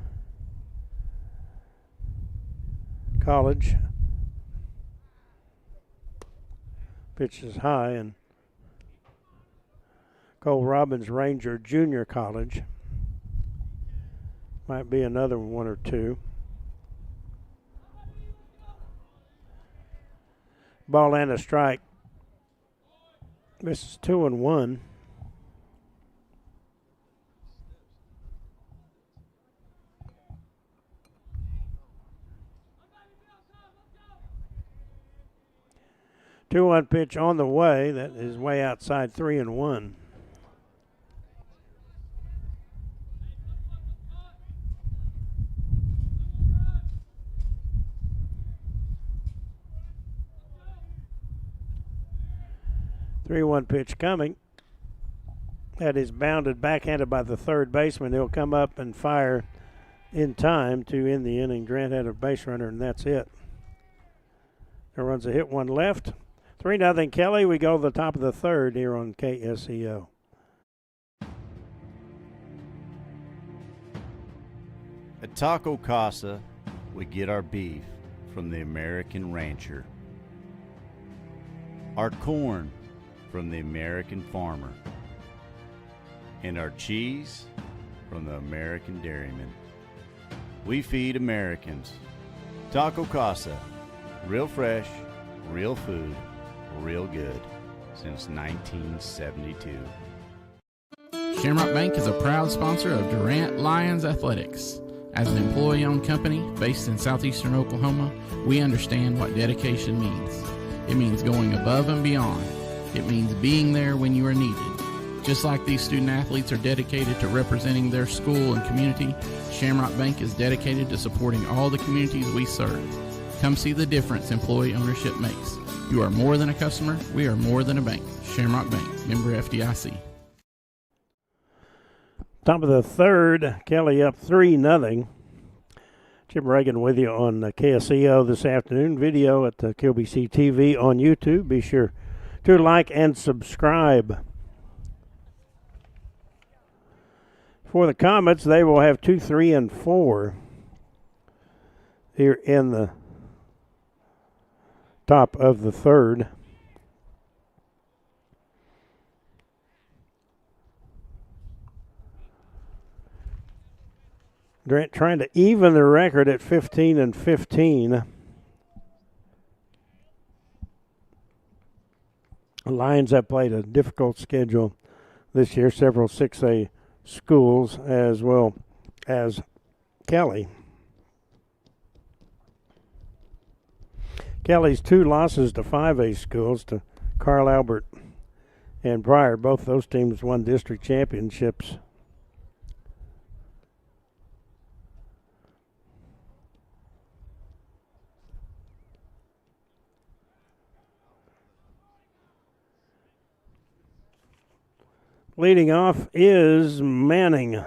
College. Pitch is high, and Cole Robbins, Ranger Junior College. Might be another one or two. Ball and a strike. This is 2-1. Two-one pitch on the way. That is way outside. 3-1. Three-one pitch coming. That is bounded, backhanded by the third baseman. He'll come up and fire in time to end the inning. Durant had a base runner, and that's it. There runs a hit, one left. 3-0 Kelley. We go to the top of the third here on KSEO. At Taco Casa, we get our beef from the American rancher, our corn from the American farmer, and our cheese from the American dairyman. We feed Americans. Taco Casa, real fresh, real food, real good, since 1972. Shamrock Bank is a proud sponsor of Durant Lions Athletics. As an employee-owned company based in southeastern Oklahoma, we understand what dedication means. It means going above and beyond. It means being there when you are needed. Just like these student athletes are dedicated to representing their school and community, Shamrock Bank is dedicated to supporting all the communities we serve. Come see the difference employee ownership makes. You are more than a customer. We are more than a bank. Shamrock Bank, member FDIC. Top of the third, Kelley up 3-0. Jim Reagan with you on KSEO this afternoon. Video at the QBC TV on YouTube. Be sure to like and subscribe. For the Comets, they will have 2, 3, and 4 here in the top of the third. Durant trying to even the record at 15-15. The Lions have played a difficult schedule this year, several 6A schools as well as Kelley. Kelley's 2 losses to 5A schools, to Carl Albert and Pryor. Both those teams won district championships. Leading off is Manning.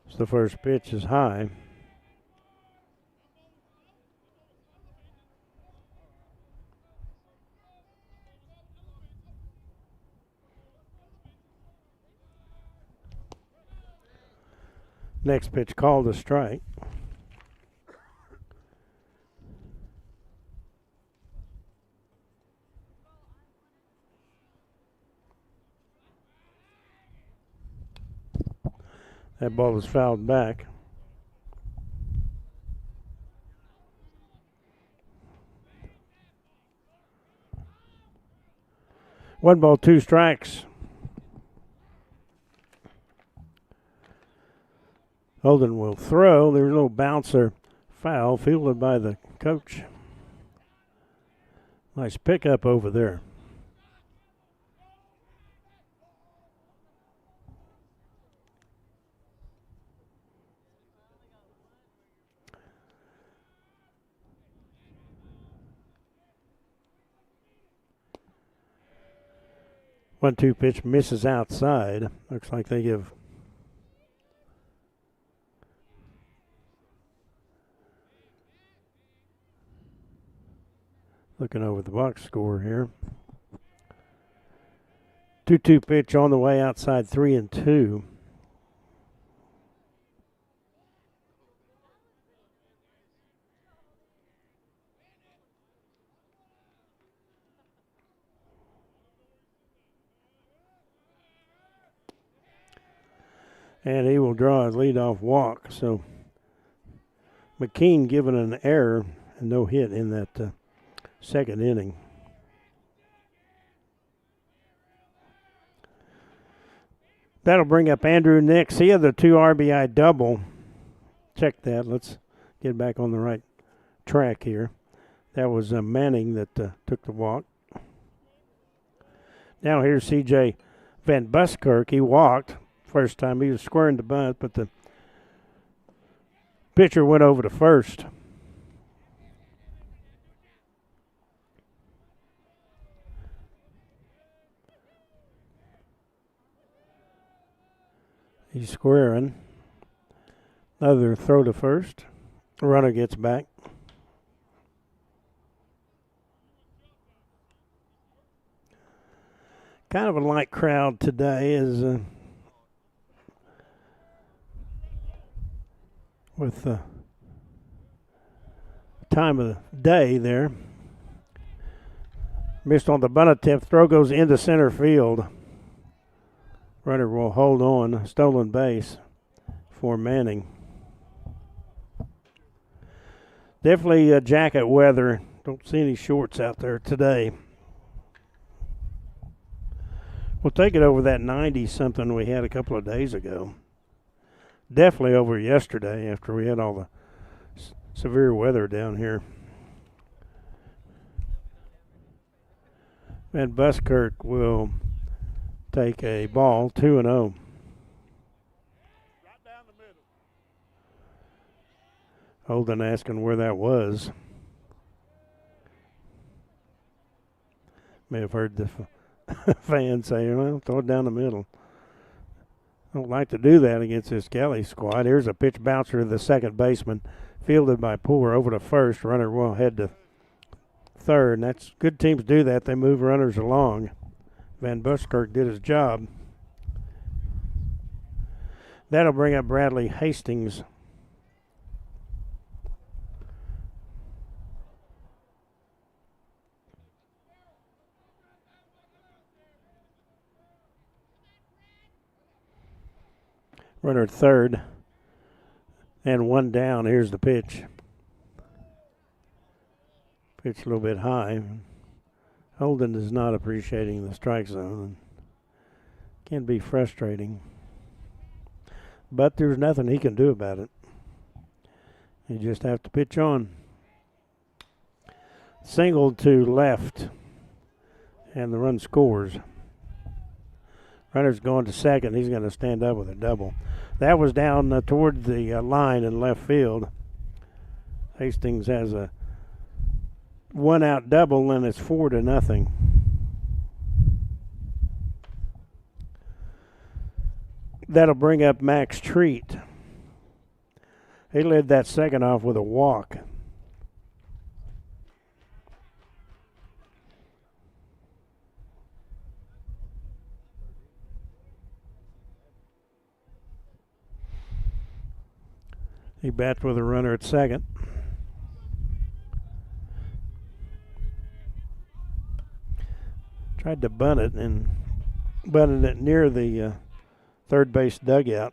So the first pitch is high. Next pitch called a strike. That ball was fouled back. One ball, 2 strikes. Holden will throw. There's a little bouncer foul fielded by the coach. Nice pickup over there. One-two pitch misses outside. Looks like they give looking over the box score here. 2-2 pitch on the way outside, 3-2. And he will draw his leadoff walk. So McKean given an error and no hit in that second inning. That'll bring up Andrew Nix. He had the 2 RBI double. Check that. Let's get back on the right track here. That was Manning that took the walk. Now here's C.J. Van Buskirk. He walked. First time he was squaring the bunt, but the pitcher went over to first. He's squaring. Another throw to first. The runner gets back. Kind of a light crowd today as with the time of the day there. Missed on the bunt attempt. Throw goes into center field. Runner will hold on. Stolen base for Manning. Definitely jacket weather. Don't see any shorts out there today. We'll take it over that 90-something we had a couple of days ago. Definitely over yesterday after we had all the severe weather down here. Van Buskirk will take a ball, 2-0. Holden asking where that was. May have heard the fans say, well, throw it down the middle. Don't like to do that against this Kelley squad. Here's a pitch bouncer to the second baseman, fielded by Poor over to first. Runner will head to third, and that's good. Teams do that. They move runners along. Van Buskirk did his job. That'll bring up Bradley Hastings. Runner at third, and one down. Here's the pitch. Pitch a little bit high. Holden is not appreciating the strike zone. Can be frustrating. But there's nothing he can do about it. You just have to pitch on. Single to left, and the run scores. Runner's going to second. He's going to stand up with a double. That was down toward the line in left field. Hastings has a one-out double, and it's 4-0. That'll bring up Max Treat. He led that second off with a walk. He bats with a runner at second. Tried to bunt it and bunted it near the third base dugout.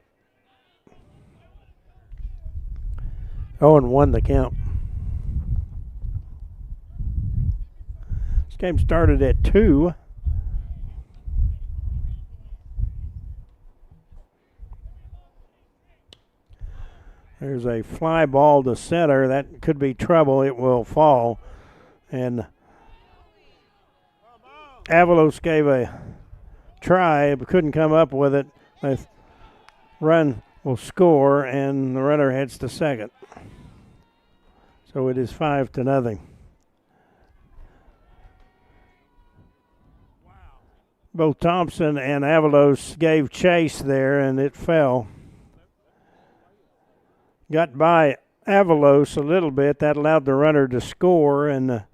0-1 the count. This game started at 2. There's a fly ball to center. That could be trouble. It will fall. And Avalos gave a try, but couldn't come up with it. The run will score, and the runner heads to second. So it is 5-0. Both Thompson and Avalos gave chase there, and it fell. Got by Avalos a little bit. That allowed the runner to score, and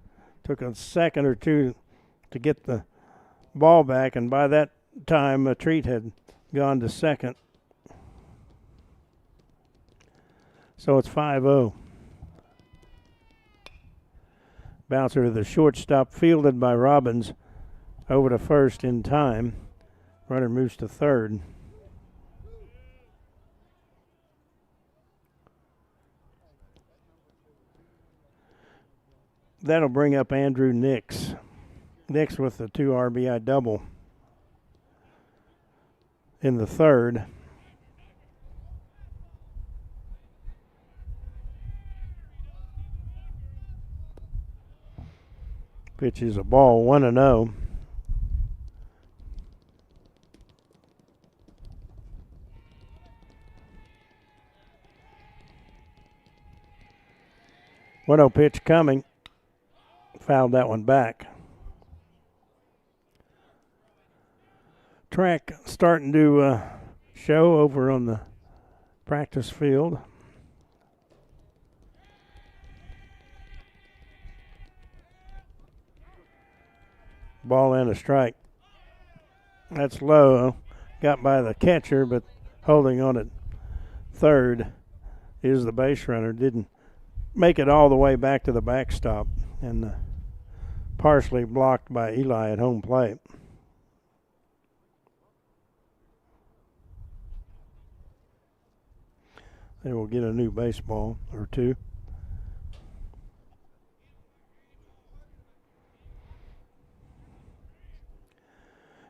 took a second or two to get the ball back. And by that time, a Treat had gone to second. So it's 5-0. Bouncer to the shortstop, fielded by Robbins, over to first in time. Runner moves to third. That'll bring up Andrew Nix. Nix with the 2 RBI double in the third. Pitch is a ball, 1-0. Pitch coming. Fouled that one back. Track starting to show over on the practice field. Ball and a strike. That's low. Got by the catcher, but holding on at third is the base runner. Didn't make it all the way back to the backstop, and partially blocked by Eli at home plate. They will get a new baseball or two.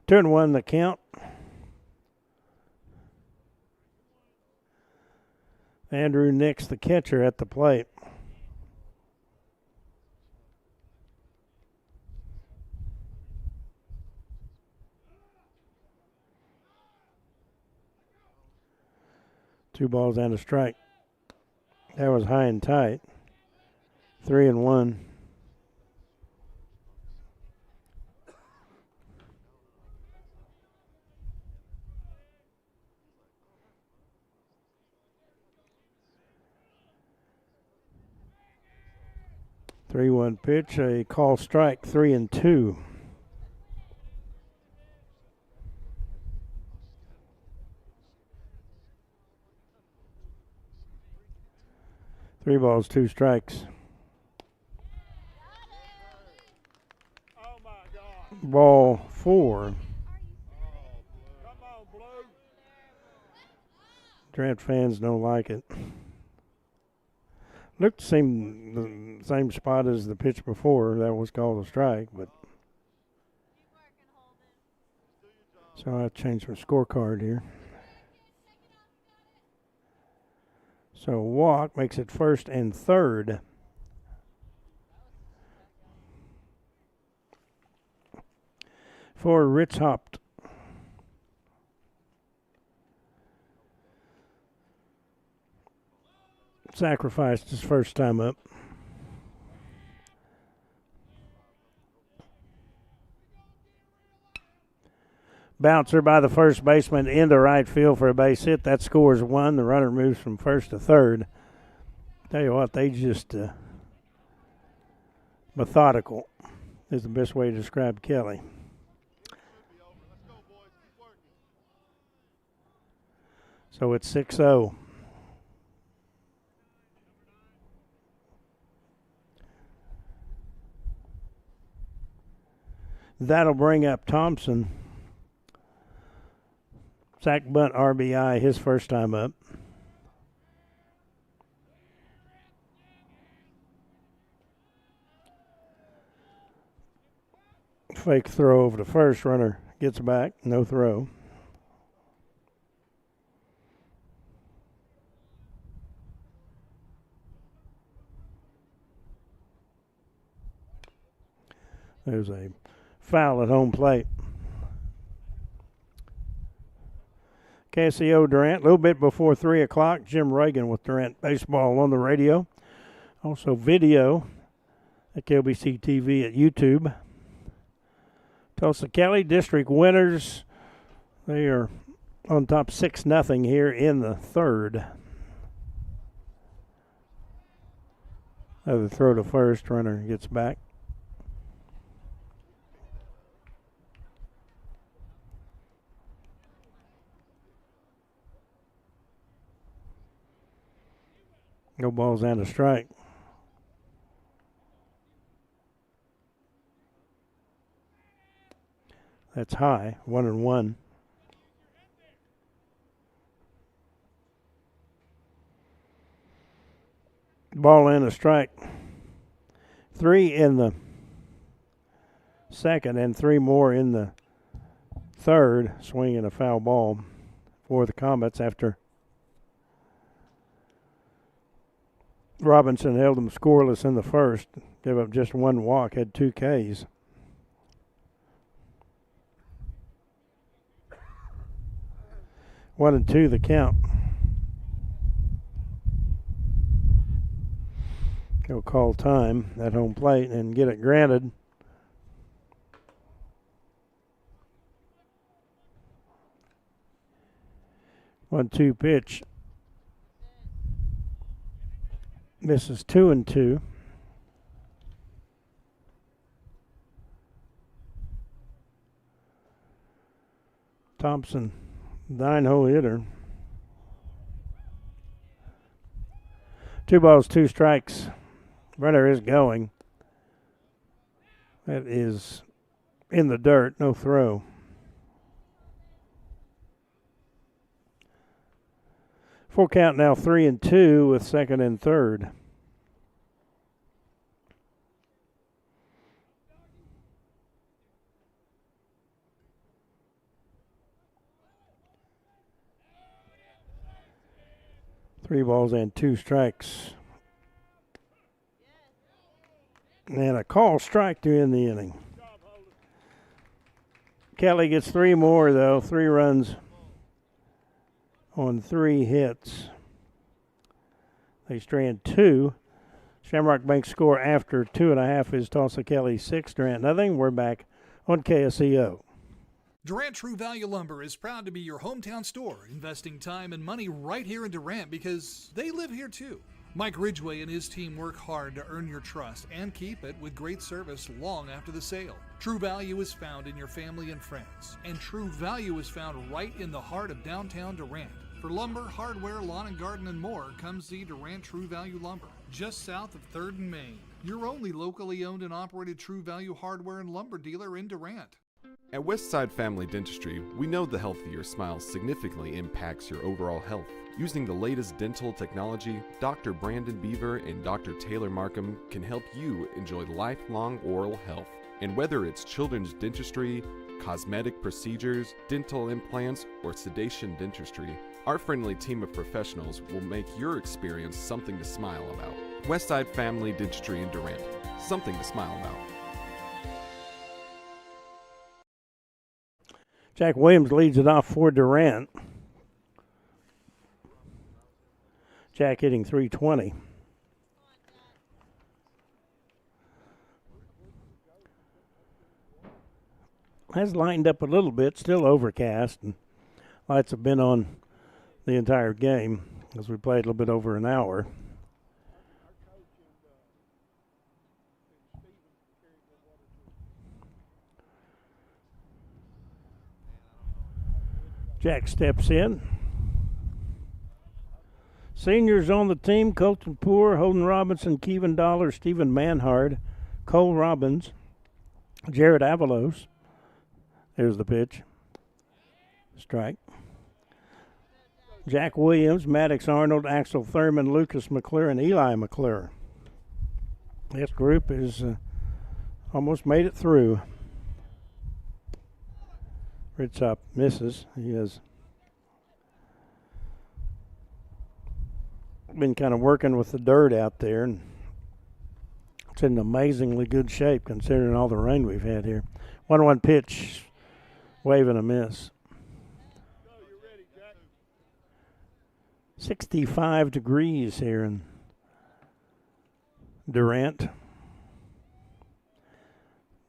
Two and one the count. Andrew Nix, the catcher, at the plate. Two balls and a strike. That was high and tight. 3-1. Three-one pitch, a call strike, 3-2. Three balls, two strikes. Ball four. Durant fans don't like it. Looked the same spot as the pitch before. That was called a strike, but so I changed my scorecard here. So walk makes it first and third. For Rich Hopt. Sacrificed his first time up. Bouncer by the first baseman into right field for a base hit. That scores one. The runner moves from first to third. Tell you what, they just methodical is the best way to describe Kelley. So it's 6-0. That'll bring up Thompson. Sack bunt RBI, his first time up. Fake throw over to first. Runner gets back. No throw. There's a foul at home plate. KCO Durant, a little bit before 3 o'clock. Jim Reagan with Durant Baseball on the radio. Also video at KLBC TV at YouTube. Tulsa Kelley District winners. They are on top 6-0 here in the third. Another throw to first. Runner gets back. No balls and a strike. That's high, 1-1. Ball and a strike. 3 in the second and 3 more in the third. Swinging a foul ball for the Comets after Robinson held them scoreless in the first. Gave up just 1 walk, had 2 Ks. One and two the count. He'll call time at home plate and get it granted. One-two pitch. Misses 2-2. Thompson, 9-hole hitter. 2 balls, 2 strikes. Runner is going. That is in the dirt, no throw. Full count now, 3-2 with second and third. Three balls and 2 strikes. And a call strike to end the inning. Kelley gets 3 more, though. 3 runs on 3 hits. They strand 2. Shamrock Bank score after 2.5 is Tulsa Kelley 6, Durant nothing. We're back on KSEO. Durant True Value Lumber is proud to be your hometown store, investing time and money right here in Durant because they live here too. Mike Ridgway and his team work hard to earn your trust and keep it with great service long after the sale. True Value is found in your family and friends, and True Value is found right in the heart of downtown Durant. For lumber, hardware, lawn and garden, and more, come see Durant True Value Lumber, just south of 3rd and Main. Your only locally owned and operated True Value hardware and lumber dealer in Durant. At Westside Family Dentistry, we know the health of your smile significantly impacts your overall health. Using the latest dental technology, Dr. Brandon Beaver and Dr. Taylor Markham can help you enjoy lifelong oral health. And whether it's children's dentistry, cosmetic procedures, dental implants, or sedation dentistry, our friendly team of professionals will make your experience something to smile about. Westside Family Dentistry in Durant, something to smile about. Jack Williams leads it off for Durant. Jack hitting .320. Has lightened up a little bit, still overcast, and lights have been on the entire game as we played a little bit over an hour. Jack steps in. Seniors on the team: Colton Poore, Holden Robinson, Kevin Dollar, Stephen Manhard, Cole Robbins, Jared Avalos. There's the pitch. Strike. Jack Williams, Maddox Arnold, Axel Thurman, Lucas McClure, and Eli McClure. This group is almost made it through. Ritzop misses. He has been kind of working with the dirt out there, and it's in amazingly good shape considering all the rain we've had here. 1-1 pitch, wave and a miss. 65 degrees here in Durant.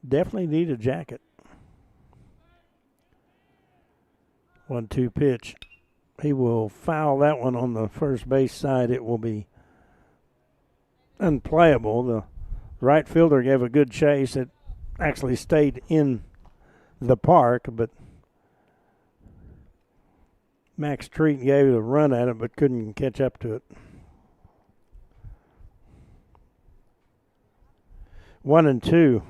Definitely need a jacket. 1-2 pitch. He will foul that one on the first base side. It will be unplayable. The right fielder gave a good chase. It actually stayed in the park, but Max Treat gave it a run at it but couldn't catch up to it. 1-2.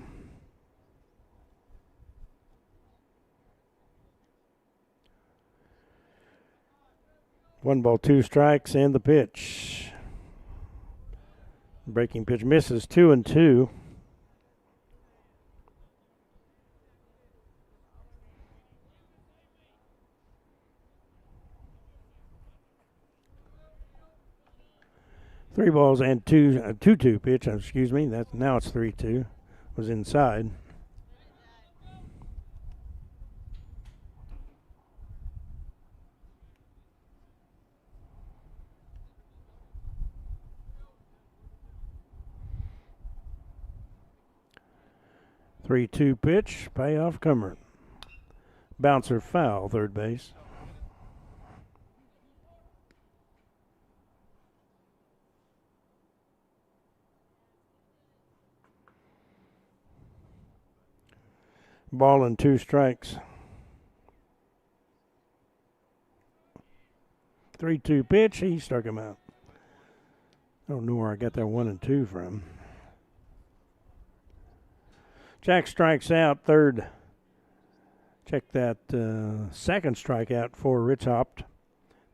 One ball, 2 strikes, and the pitch. Breaking pitch misses. 2-2. Three balls and 2-2 pitch. Excuse me. Now it's 3-2. Was inside. Three-two pitch, payoff comer. Bouncer foul, third base. Ball and 2 strikes. 3-2 pitch. He struck him out. I don't know where I got that 1 and 2 from. Jack strikes out, third. Check that second strikeout for Rich Hopt.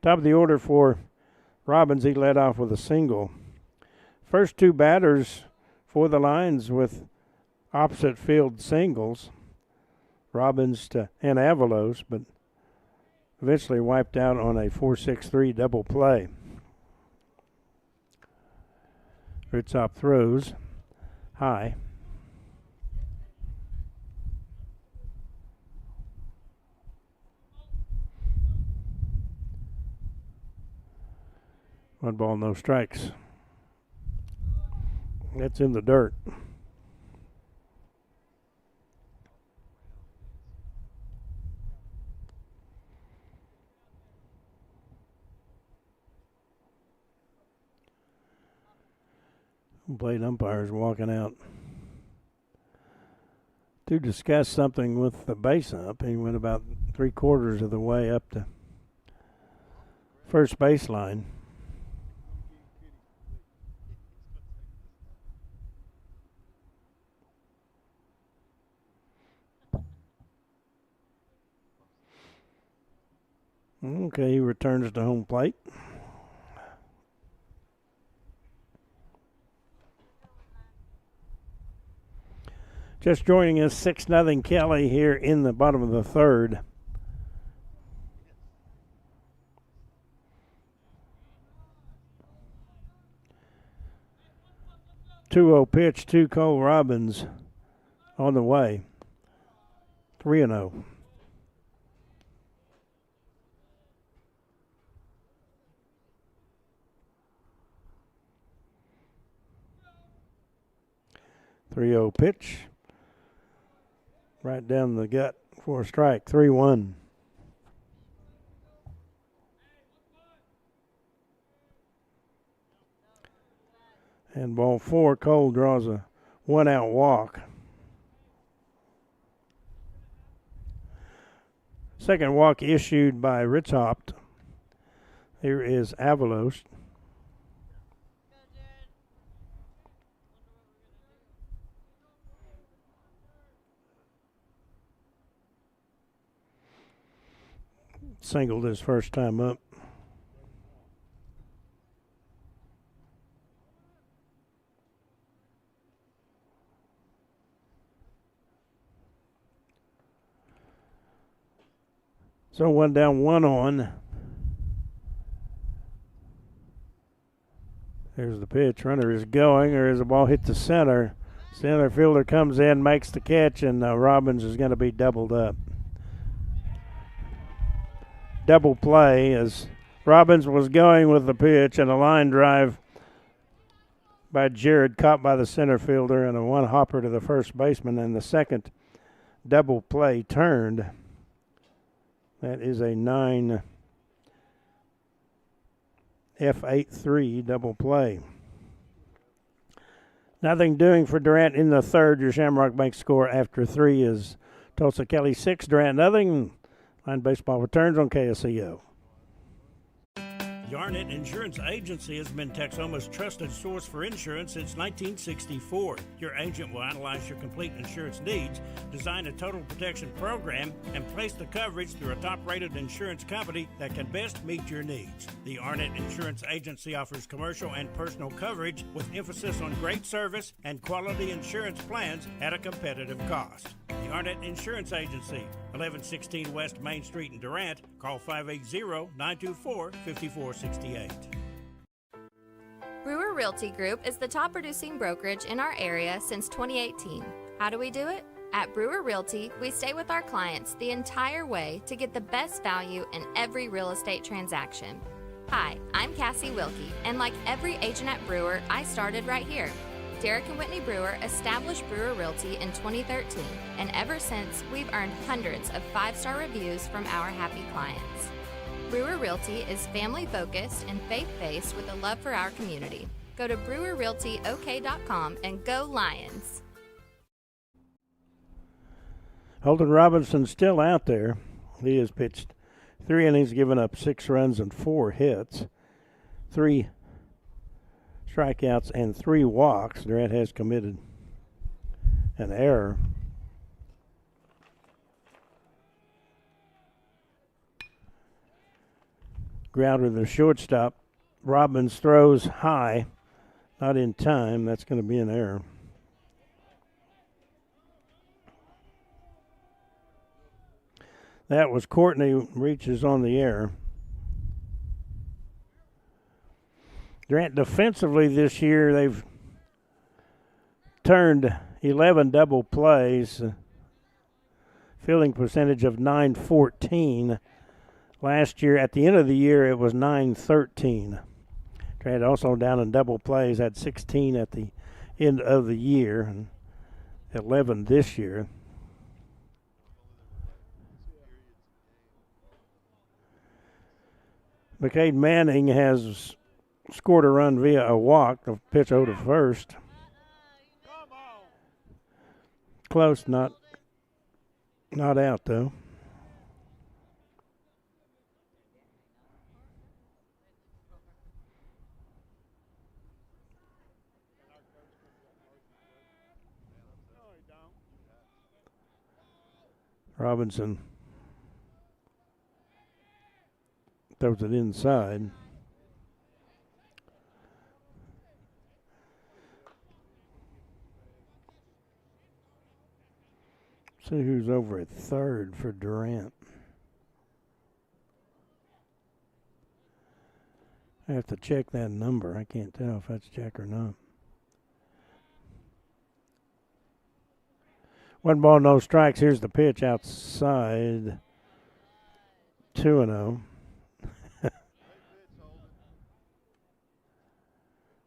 Top of the order for Robbins. He led off with a single. First two batters for the Lions with opposite field singles. Robbins and Avalos, but eventually wiped out on a 4-6-3 double play. Rich Hopt throws high. One ball, no strikes. That's in the dirt. Plate umpires walking out to discuss something with the base ump. He went about 3/4 of the way up to first baseline. Okay, he returns to home plate. Just joining us, 6-0 Kelley here in the bottom of the third. Two-0 pitch to Cole Robbins on the way. 3-0. Pitch. Right down the gut for a strike. 3-1. And ball 4, Cole draws a 1-out walk. Second walk issued by Rich Hopt. Here is Avalos. Singled his first time up. So 1 down, 1 on. There's the pitch. Runner is going, or as the ball hit the center. Center fielder comes in, makes the catch, and Robbins is going to be doubled up. Double play as Robbins was going with the pitch, and a line drive by Jared caught by the center fielder, and a one hopper to the first baseman, and the second double play turned. That is a 9 F8-3 double play. Nothing doing for Durant in the third. Your Shamrock Bank score after 3 is Tulsa Kelley 6, Durant nothing. Line Baseball returns on KSEO. The Arnett Insurance Agency has been Texoma's trusted source for insurance since 1964. Your agent will analyze your complete insurance needs, design a total protection program, and place the coverage through a top-rated insurance company that can best meet your needs. The Arnett Insurance Agency offers commercial and personal coverage with emphasis on great service and quality insurance plans at a competitive cost. The Arnett Insurance Agency, 1116 West Main Street in Durant. Call 580-924-5468. Brewer Realty Group is the top producing brokerage in our area since 2018. How do we do it? At Brewer Realty, we stay with our clients the entire way to get the best value in every real estate transaction. Hi, I'm Cassie Wilkie, and like every agent at Brewer, I started right here. Derek and Whitney Brewer established Brewer Realty in 2013, and ever since, we've earned hundreds of 5-star reviews from our happy clients. Brewer Realty is family-focused and faith-based with a love for our community. Go to brewerrealtyok.com and go Lions! Holden Robinson still out there. He has pitched 3 innings, given up 6 runs and 4 hits, 3 strikeouts and 3 walks. Durant has committed an error. Grounder, the shortstop. Robbins throws high, not in time. That's going to be an error. That was Courtney, reaches on the air. Durant defensively this year, they've turned 11 double plays, fielding percentage of .914. Last year, at the end of the year, it was .913. Durant also down in double plays, had 16 at the end of the year, and 11 this year. McCade Manning has scored a run via a walk. The pitch over to first. Close, not out though. Robinson throws it inside. See who's over at third for Durant. I have to check that number. I can't tell if that's Jack or not. 1 ball, no strikes. Here's the pitch outside. 2-0.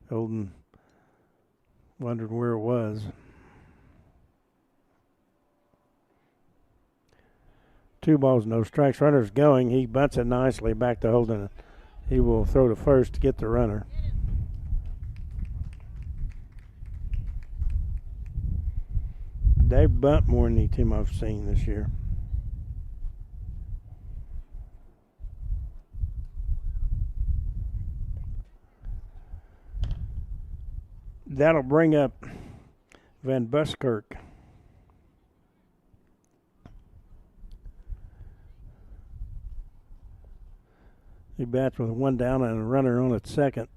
Holden wondered where it was. 2 balls, no strikes. Runner's going. He bunts it nicely back to Holden. He will throw to first to get the runner. They bunt more than any team I've seen this year. That'll bring up Van Buskirk. He bats with 1 down and a runner on at second.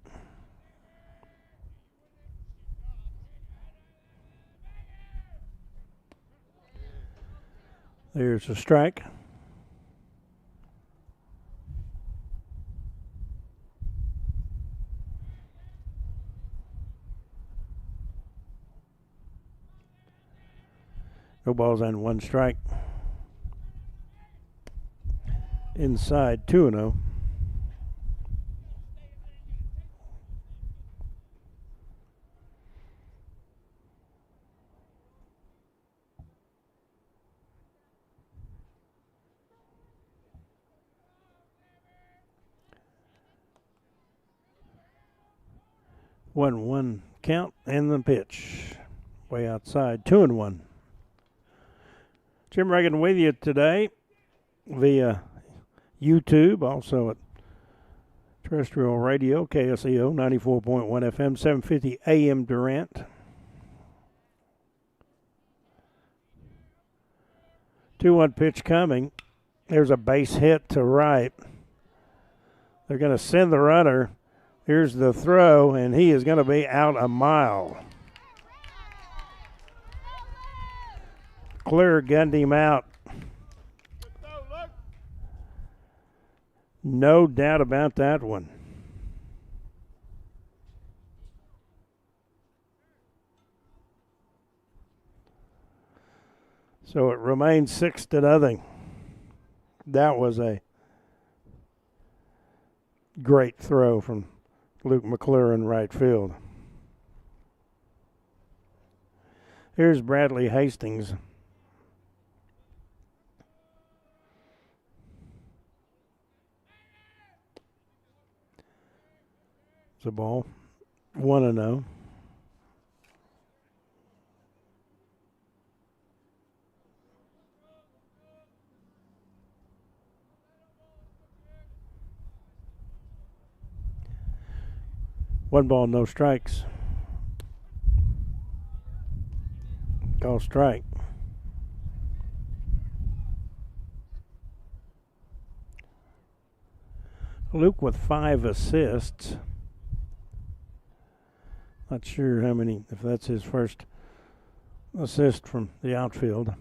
There's a strike. No balls and 1 strike. Inside, 2-0. One count and the pitch. Way outside, 2-1. Jim Reagan with you today via YouTube, also at terrestrial radio, KSEO 94.1 FM, 750 AM Durant. 2-1 pitch coming. There's a base hit to right. They're going to send the runner. Here's the throw, and he is going to be out a mile. Clear gunned him out. No doubt about that one. So it remains 6-0. That was a great throw from Luke McClure in right field. Here's Bradley Hastings. It's a ball. 1-0. 1 ball, no strikes. Call strike. Luke with 5 assists. Not sure how many, if that's his first assist from the outfield.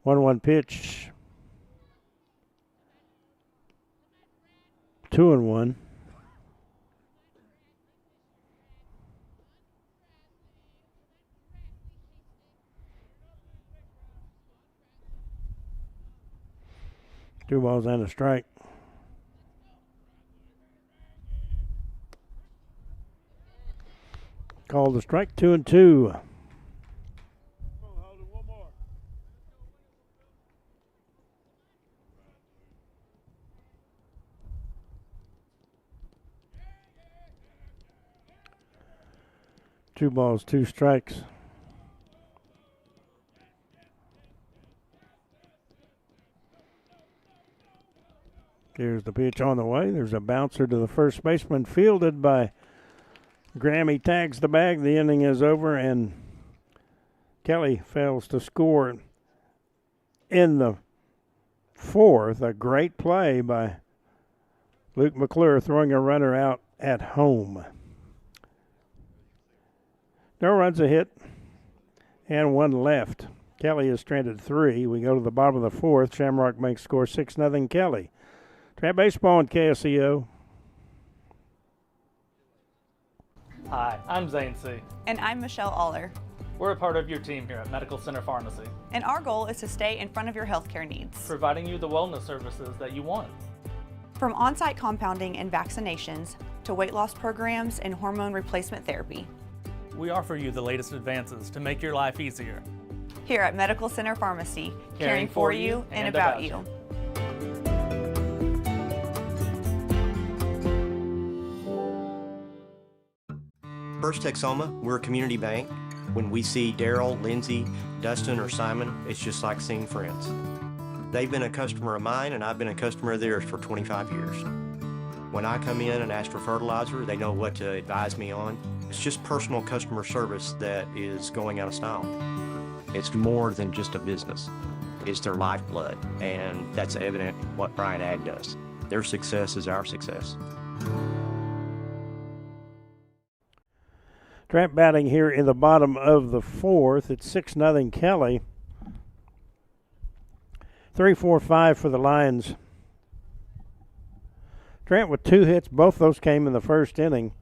1-1 pitch. 2-1. Two balls and a strike. Called the strike, 2-2. Two balls, two strikes. Here's the pitch on the way. There's a bouncer to the first baseman, fielded by Graham. He tags the bag. The inning is over, and Kelley fails to score in the fourth. A great play by Luke McClure, throwing a runner out at home. No runs, a hit, and 1 left. Kelley is stranded 3. We go to the bottom of the fourth. Shamrock makes score 6-0 Kelley. Trap baseball and KSEO. Hi, I'm Zane C. And I'm Michelle Aller. We're a part of your team here at Medical Center Pharmacy, And our goal is to stay in front of your healthcare needs. providing you the wellness services that you want. From on-site compounding and vaccinations to weight loss programs and hormone replacement therapy. We offer you the latest advances to make your life easier. Here at Medical Center Pharmacy, caring for you and about you. First Texoma, we're a community bank. When we see Daryl, Lindsay, Dustin, or Simon, it's just like seeing friends. They've been a customer of mine, and I've been a customer of theirs for 25 years. When I come in and ask for fertilizer, they know what to advise me on. It's just personal customer service that is going out of style. It's more than just a business. It's their lifeblood, and that's evident in what Bryant Ag does. Their success is our success. Trap batting here in the bottom of the fourth. It's 6-0 Kelley. 3-4-5 for the Lions. Durant with 2 hits. Both those came in the first inning.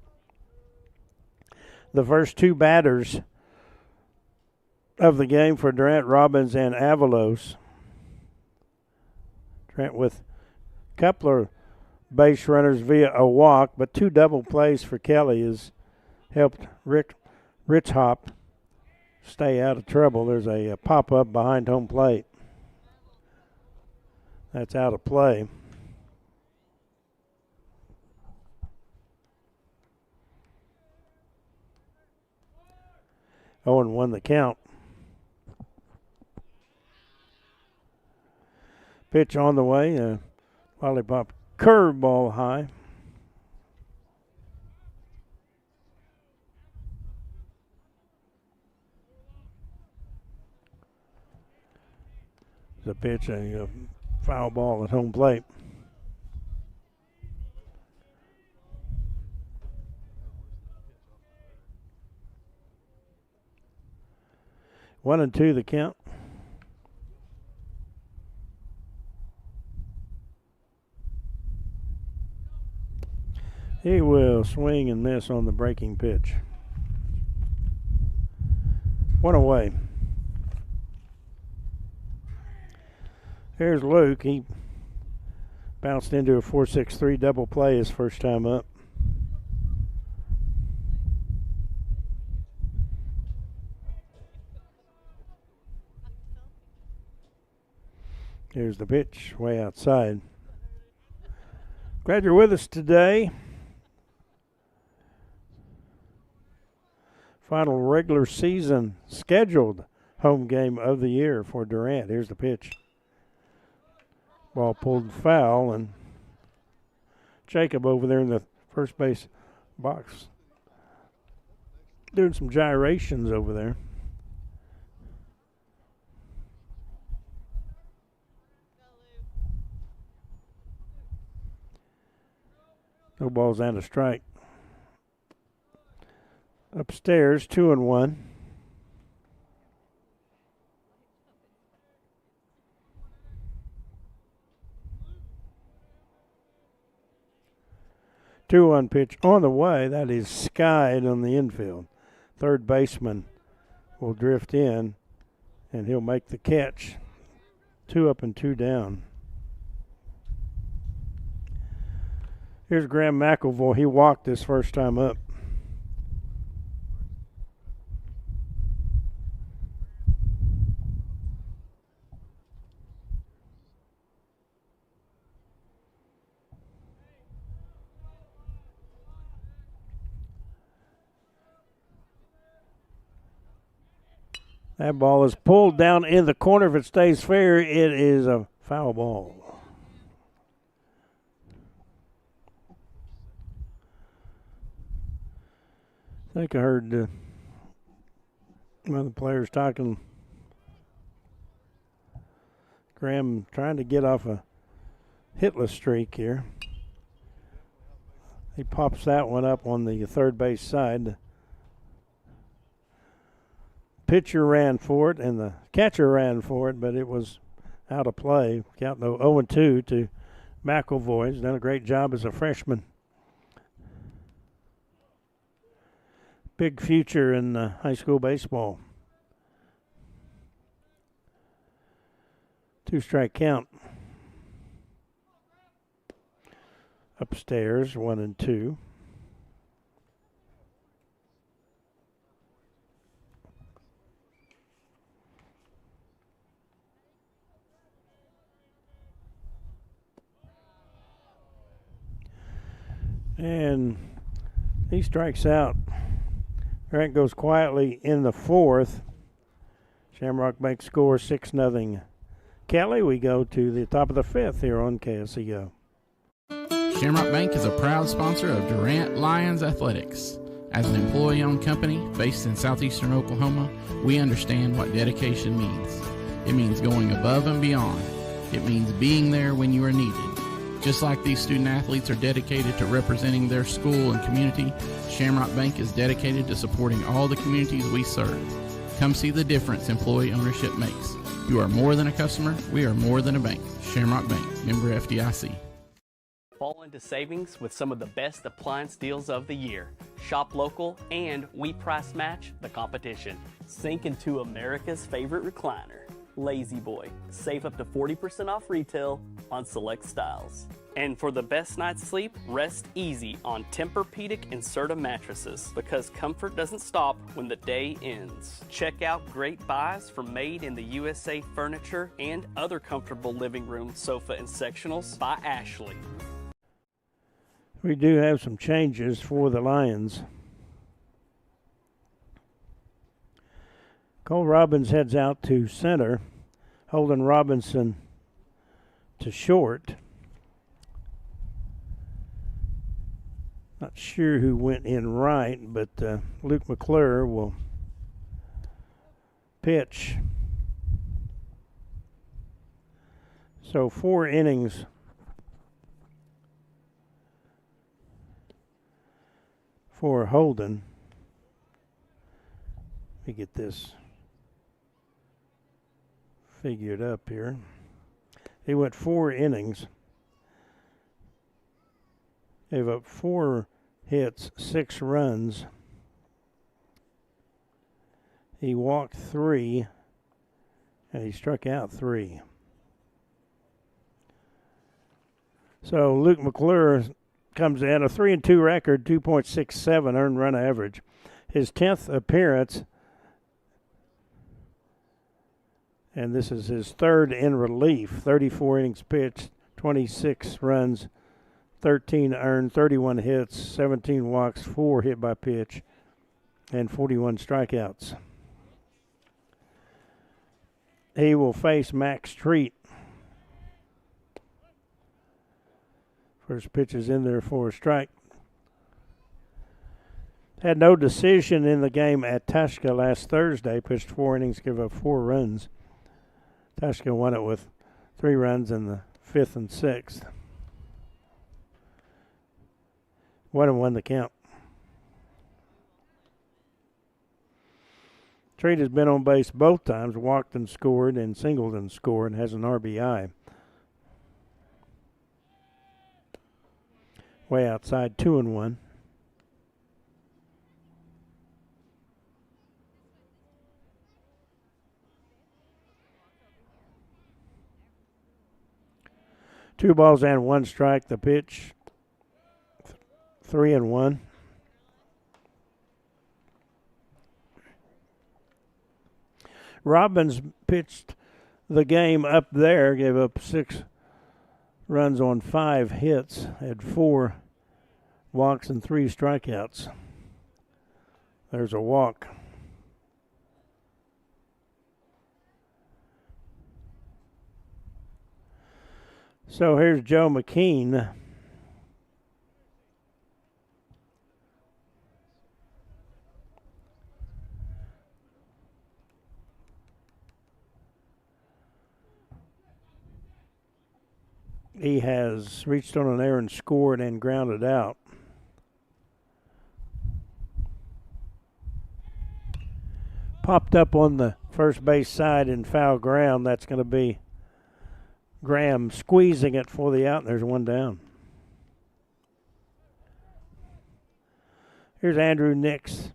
The first 2 batters of the game for Durant, Robbins, and Avalos. Durant with a couple of base runners via a walk, but 2 double plays for Kelley has helped Rich Hop stay out of trouble. There's a pop-up behind home plate. That's out of play. Owen won the count. Pitch on the way. Lollipop curveball high. The pitch, a foul ball at home plate. One and two the count. He will swing and miss on the breaking pitch. One away. Here's Luke. He bounced into a 4-6-3 double play his first time up. Here's the pitch, way outside. Glad you're with us today. Final regular season scheduled home game of the year for Durant. Here's the pitch. Ball pulled foul, and Jacob over there in the first base box doing some gyrations over there. No balls and a strike. Upstairs, 2-1. Two-one pitch on the way. That is skied on the infield. Third baseman will drift in, and he'll make the catch. 2 up and 2 down. Here's Graham McElvoy. He walked this first time up. That ball is pulled down in the corner. If it stays fair, it is a foul ball. I think I heard one of the players talking. Graham trying to get off a hitless streak here. He pops that one up on the third base side. Pitcher ran for it, and the catcher ran for it, but it was out of play. Count 0-2 to McElvoy. He's done a great job as a freshman. Big future in high school baseball. 2-strike count. Upstairs, 1-2. And he strikes out. Durant goes quietly in the fourth. Shamrock Bank scores 6-0. Kelley, we go to the top of the fifth here on KSEO. Shamrock Bank is a proud sponsor of Durant Lions Athletics. As an employee-owned company based in southeastern Oklahoma, we understand what dedication means. It means going above and beyond. It means being there when you are needed. Just like these student athletes are dedicated to representing their school and community, Shamrock Bank is dedicated to supporting all the communities we serve. Come see the difference employee ownership makes. You are more than a customer. We are more than a bank. Shamrock Bank, member FDIC. Fall into savings with some of the best appliance deals of the year. Shop local and we price match the competition. Sink into America's favorite recliner, Lazy Boy. Save up to 40% off retail on select styles. And for the best night's sleep, rest easy on Tempur-Pedic and Serta mattresses, because comfort doesn't stop when the day ends. Check out great buys from Made in the USA Furniture and other comfortable living room, sofa, and sectionals by Ashley. We do have some changes for the Lions. Cole Robbins heads out to center. Holden Robinson to short. Not sure who went in right, but Luke McClure will pitch. So 4 innings for Holden. Let me get this figured up here. He went 4 innings. Gave up 4 hits, 6 runs. He walked 3, and he struck out 3. So Luke McClure comes in a 3-2 record, 2.67 earned run average. His 10th appearance, and this is his 3rd in relief. 34 innings pitched, 26 runs, 13 earned, 31 hits, 17 walks, 4 hit by pitch, and 41 strikeouts. He will face Max Treat First pitch is in there for a strike. Had no decision in the game at Tushka last Thursday. Pitched 4 innings, gave up 4 runs. Tushka won it with 3 runs in the 5th and 6th. 1-1 the count. Treat has been on base both times, walked and scored, and singled and scored, and has an RBI. Way outside, 2-1. Two balls and 1 strike. The pitch, 3-1. Robbins pitched the game up there, gave up 6 runs on 5 hits, had 4 walks and 3 strikeouts. There's a walk. So here's Joe McKean. He has reached on an error and scored and grounded out. Popped up on the first base side in foul ground. That's going to be Graham squeezing it for the out. There's 1 down. Here's Andrew Nix.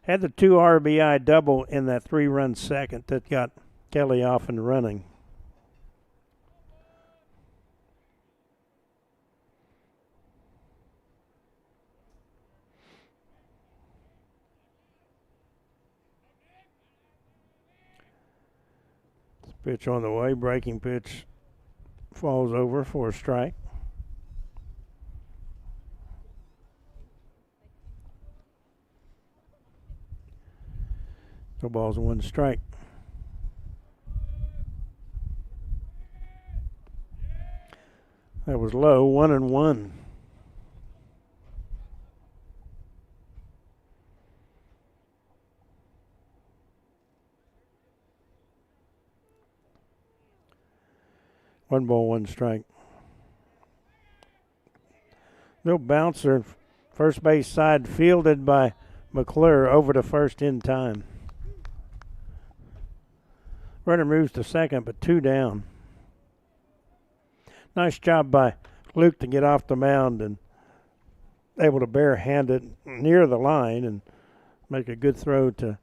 Had the 2 RBI double in that 3-run second that got Kelley off and running. Pitch on the way, breaking pitch falls over for a strike. No balls and 1 strike. That was low, 1-1. One ball, 1 strike. No bouncer. First base side fielded by McClure over to first in time. Runner moves to second, but 2 down. Nice job by Luke to get off the mound and able to barehand it near the line and make a good throw to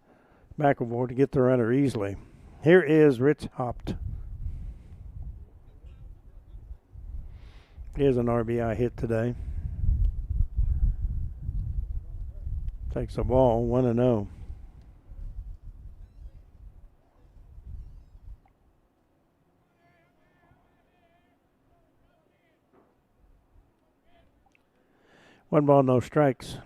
McElvoy to get the runner easily. Here is Rich Hopt. He has an RBI hit today. Takes a ball, 1-0. One ball, no strikes.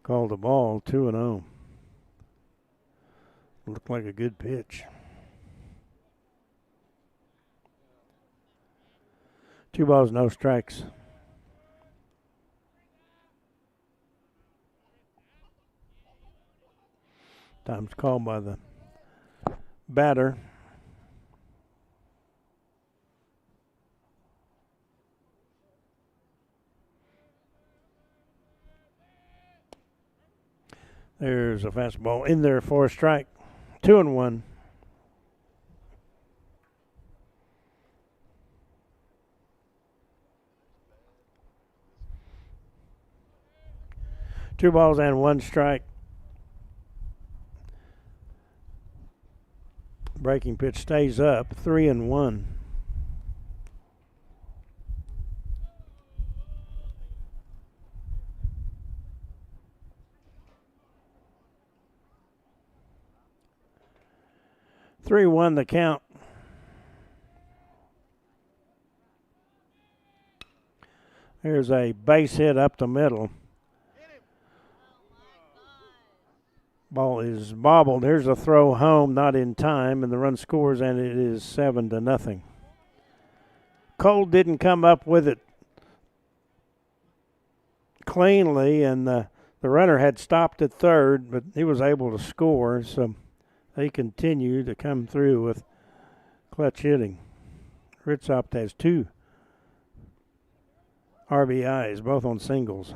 Called the ball, 2-0. Looked like a good pitch. 2 balls, no strikes. Time's called by the batter. There's a fastball in there for a strike. 2-1. Two balls and 1 strike. Breaking pitch stays up, 3-1. The count. There's a base hit up the middle. Ball is bobbled. Here's a throw home, not in time, and the run scores, and it is 7-0. Cole didn't come up with it cleanly, and the runner had stopped at third, but he was able to score, so they continue to come through with clutch hitting. Ritzopt has 2 RBIs, both on singles.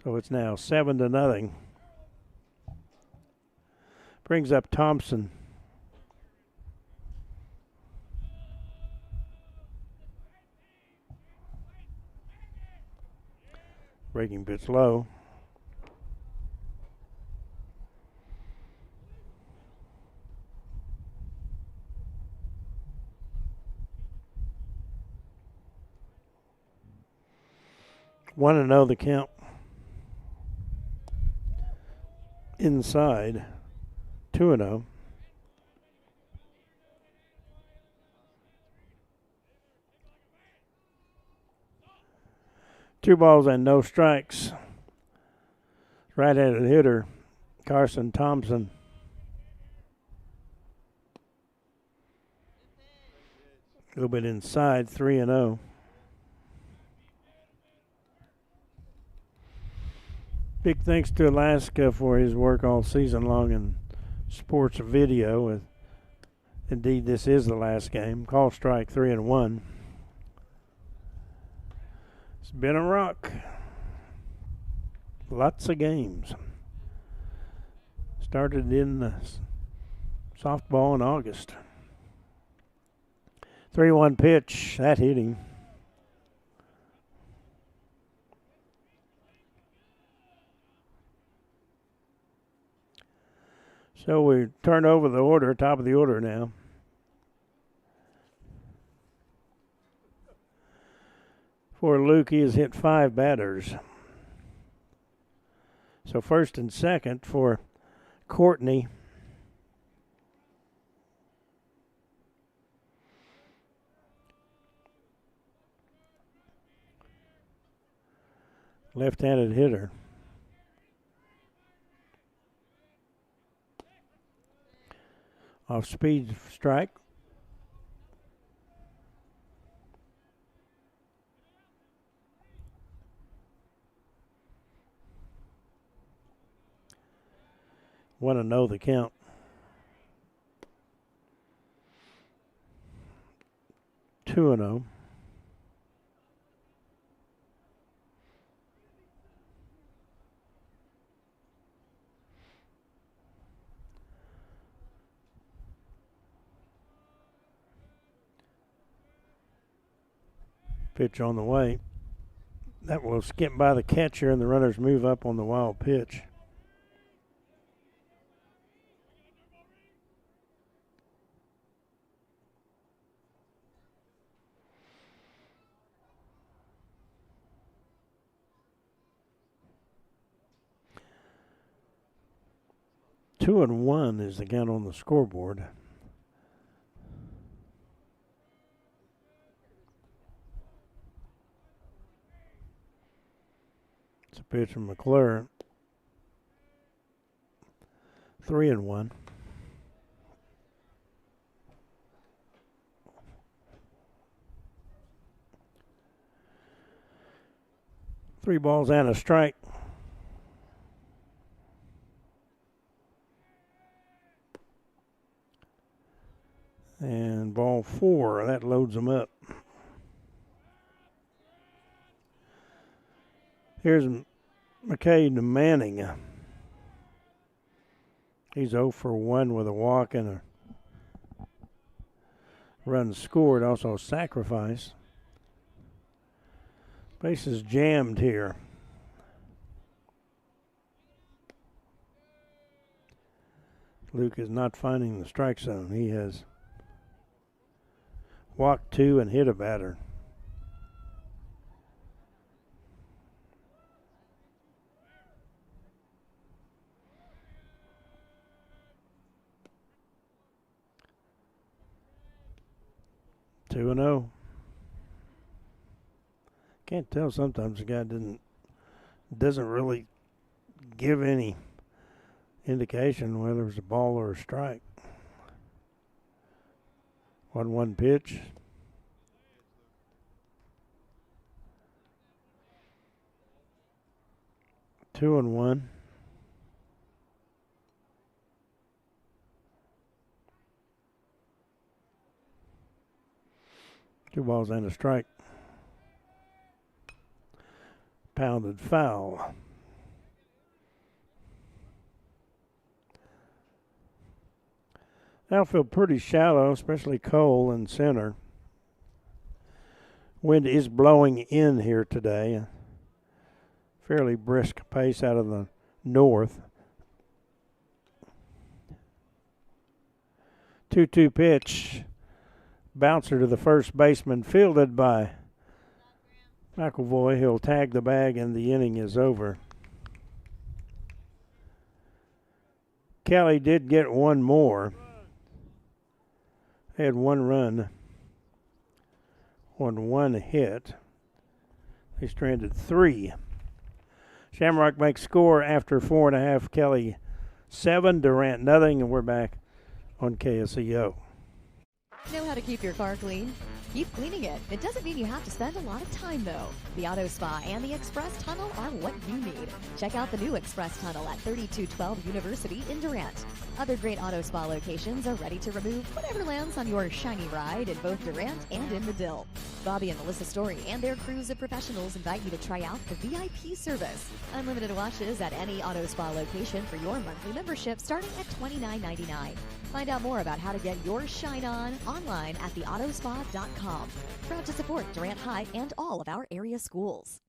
So it's now 7-0. Brings up Thompson. Breaking pitch low. Want to know the count. Inside, 2-0. Two balls and no strikes. Right-handed hitter, Carson Thompson. A little bit inside, 3-0. Big thanks to Alaska for his work all season long in sports video. Indeed, this is the last game. Call strike 3-1. It's been a rock. Lots of games. Started in softball in August. 3-1 pitch. That hit him. So we turn over the order, top of the order now. For Luke, he has hit 5 batters. So first and second for Courtney. Left-handed hitter. Off speed strike. Want to know the count. 2-0. Pitch on the way. That will skip by the catcher, and the runners move up on the wild pitch. Two and 1 is the count on the scoreboard. It's a pitch from McClure. 3-1. Three balls and a strike. And ball 4, that loads them up. Here's McKay Manning. He's 0 for 1 with a walk and a run scored, also a sacrifice. Base is jammed here. Luke is not finding the strike zone. He has walked 2 and hit a batter. Can't tell sometimes the guy doesn't really give any indication whether it's a ball or a strike. 1-1 pitch. Two and one. Two balls and a strike. Pounded foul. Outfield pretty shallow, especially Cole in center. Wind is blowing in here today. Fairly brisk pace out of the north. 2-2 pitch. Bouncer to the first baseman, fielded by McElvoy. He'll tag the bag and the inning is over. Kelley did get one more. Had one run on one hit. They stranded three. Shamrock makes score after 4.5. Kelley 7, Durant nothing, and we're back on KSEO. Know how to keep your car clean? Keep cleaning it. It doesn't mean you have to spend a lot of time, though. The Auto Spa and the Express Tunnel are what you need. Check out the new Express Tunnel at 3212 University in Durant. Other great Auto Spa locations are ready to remove whatever lands on your shiny ride in both Durant and in the Dill. Bobby and Melissa Story and their crews of professionals invite you to try out the VIP service. Unlimited washes at any Auto Spa location for your monthly membership starting at $29.99. Find out more about how to get your shine on online at theautospa.com. Proud to support Durant High and all of our area schools.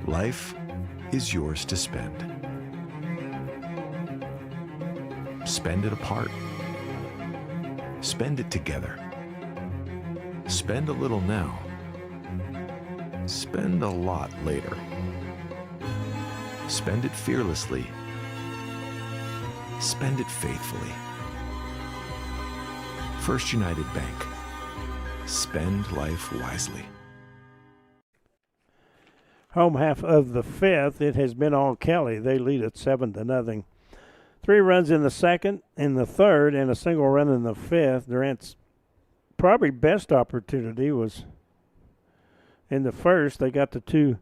Life is yours to spend. Spend it apart. Spend it together. Spend a little now. Spend a lot later. Spend it fearlessly. Spend it faithfully. First United Bank. Spend life wisely. Home half of the fifth, it has been all Kelley. They lead at 7-0. 3 runs in the second, in the third, and a single run in the fifth. Durant's probably best opportunity was in the first. They got the 2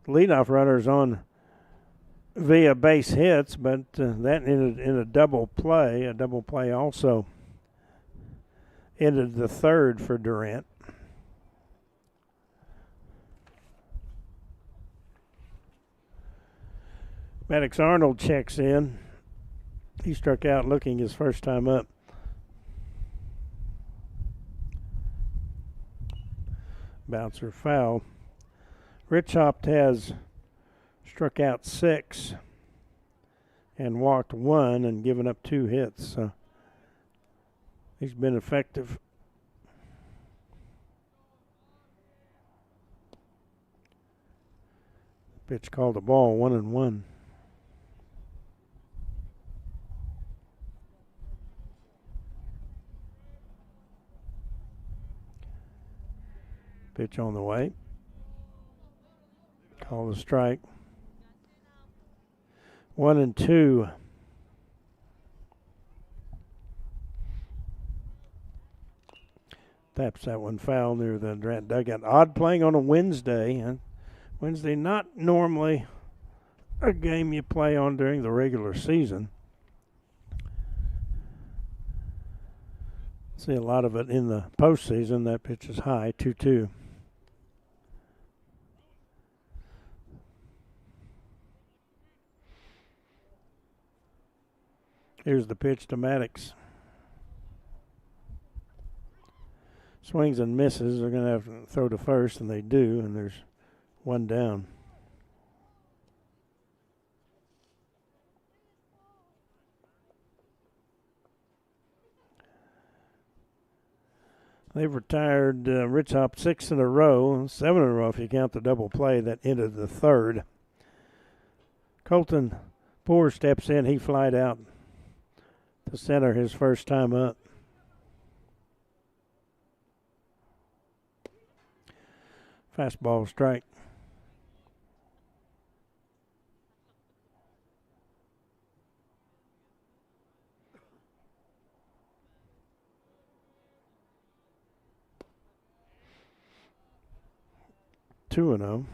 leadoff runners on via base hits, but that ended in a double play. A double play also ended the third for Durant. Maddox Arnold checks in. He struck out looking his first time up. Bouncer foul. Rich Hopt has struck out 6 and walked 1 and given up 2 hits. So he's been effective. Pitch called a ball, 1-1. Pitch on the way. Call the strike. 1-2. Taps that one foul near the Durant dugout. Odd playing on a Wednesday. And Wednesday not normally a game you play on during the regular season. See a lot of it in the postseason. That pitch is high, 2-2. Here's the pitch to Maddox. Swings and misses. They're going to have to throw to first, and they do, and there's one down. They've retired Rich Hopt 6 in a row, 7 in a row if you count the double play that ended the third. Colton Poor steps in. He flied out to center his first time up. Fastball strike. 2-0.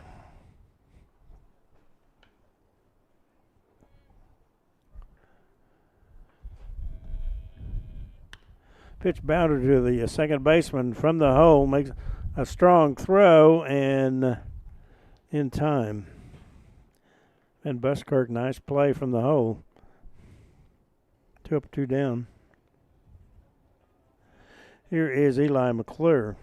Pitch boundary to the second baseman from the hole, makes a strong throw and in time. And Buskirk, nice play from the hole. 2 up, 2 down. Here is Eli McClure.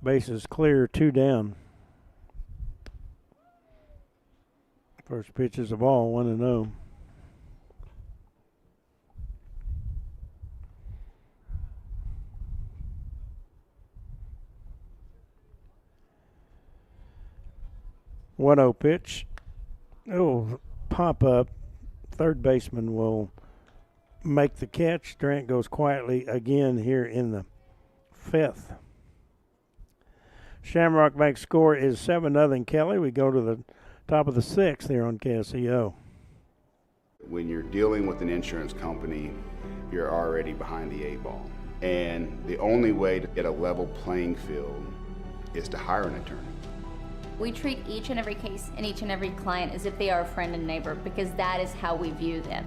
Bases clear, 2 down. First pitch is a ball, 1-0. One-0 pitch. Oh, pop up. Third baseman will make the catch. Durant goes quietly again here in the 5th. Shamrock Bank score is 7-0 Kelley. We go to the top of the 6th here on KSEO. When you're dealing with an insurance company, you're already behind the 8 ball. And the only way to get a level playing field is to hire an attorney. We treat each and every case and each and every client as if they are a friend and neighbor because that is how we view them.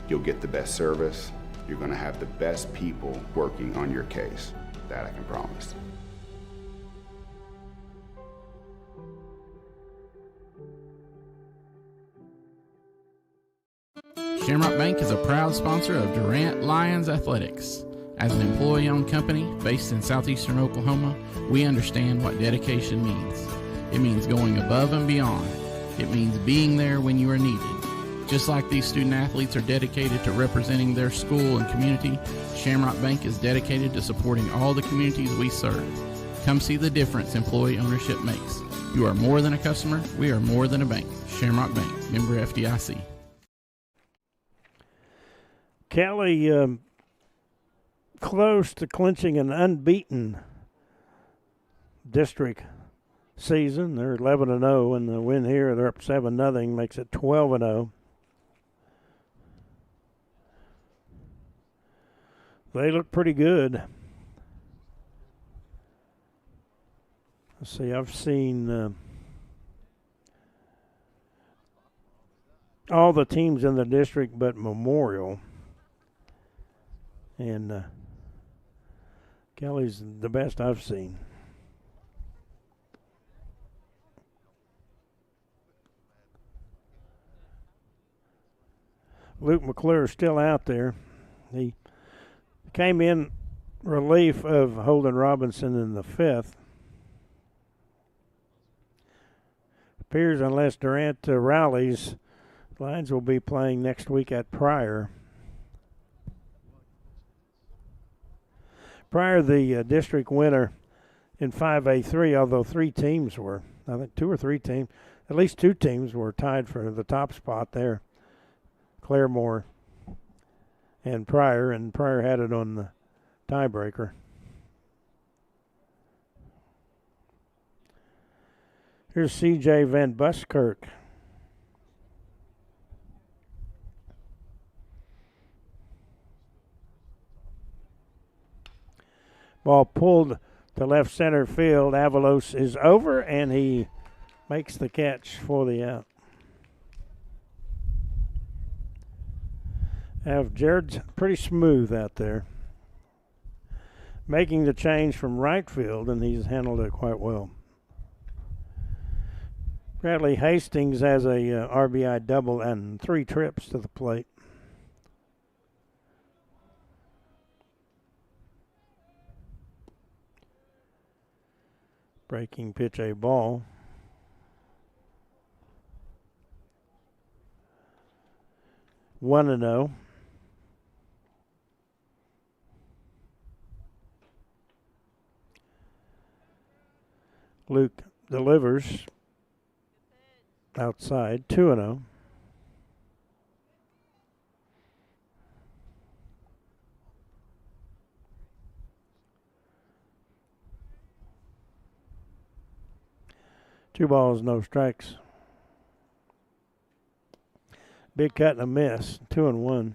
You'll get the best service. You're going to have the best people working on your case. That I can promise. Shamrock Bank is a proud sponsor of Durant Lions Athletics. As an employee-owned company based in southeastern Oklahoma, we understand what dedication means. It means going above and beyond. It means being there when you are needed. Just like these student athletes are dedicated to representing their school and community, Shamrock Bank is dedicated to supporting all the communities we serve. Come see the difference employee ownership makes. You are more than a customer. We are more than a bank. Shamrock Bank, member FDIC. Kelley close to clinching an unbeaten district season. They're 11-0, and the win here, they're up 7-0, makes it 12-0. They look pretty good. Let's see, I've seen all the teams in the district but Memorial. And Kelley's the best I've seen. Luke McClure is still out there. He came in relief of Holden Robinson in the 5th. Appears unless Durant rallies, Lions will be playing next week at Pryor. Pryor, the district winner in 5A3, although 3 teams were, I think 2 or 3 teams, at least 2 teams were tied for the top spot there. Claremore and Pryor had it on the tiebreaker. Here's C.J. Van Buskirk. Ball pulled to left center field. Avalos is over, and he makes the catch for the out. Jared's pretty smooth out there, making the change from right field, and he's handled it quite well. Bradley Hastings has a RBI double and 3 trips to the plate. Breaking pitch, a ball. 1-0. Luke delivers outside, 2-0. Two balls, no strikes. Big cut and a miss, 2-1.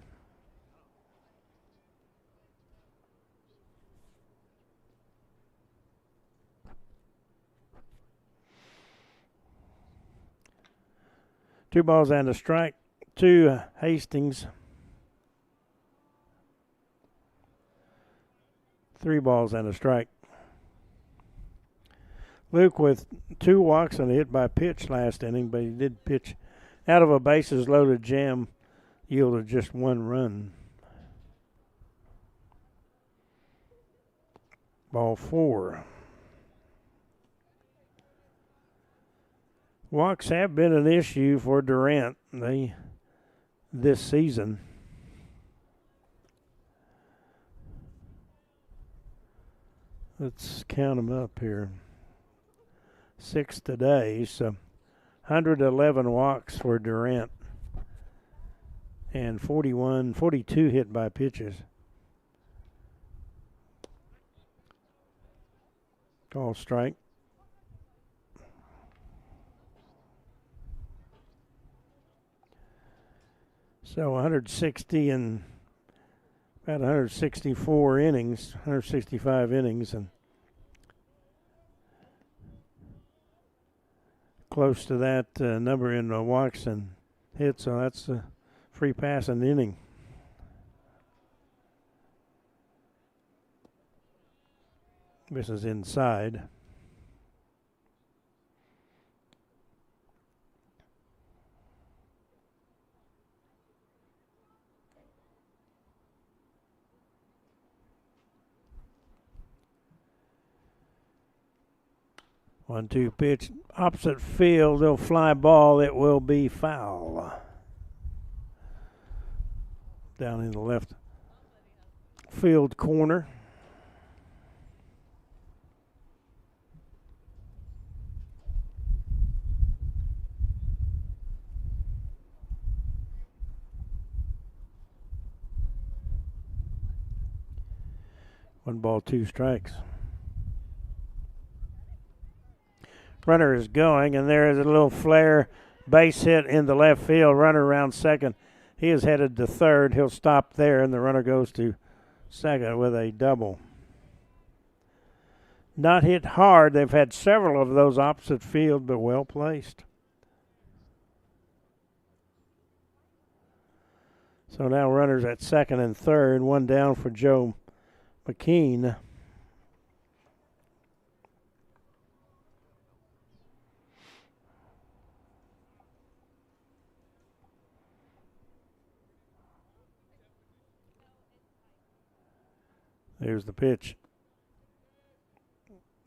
Two balls and a strike to Hastings. 3 balls and a strike. Luke with 2 walks and a hit by pitch last inning, but he did pitch out of a bases loaded jam, yielded just 1 run. Ball 4. Walks have been an issue for Durant this season. Let's count them up here. 6 today, so 111 walks for Durant and 42 hit by pitches. Call strike. So 160 and about 164 innings, 165 innings, and close to that number in walks and hits, so that's a free pass an inning. This is inside. One-two pitch, opposite field. They'll fly ball. It will be foul. Down in the left field corner. One ball, 2 strikes. Runner is going, and there is a little flare base hit in the left field. Runner around second. He is headed to third. He'll stop there, and the runner goes to second with a double. Not hit hard. They've had several of those opposite field, but well placed. So now runners at second and third. One down for Joe McKean. There's the pitch.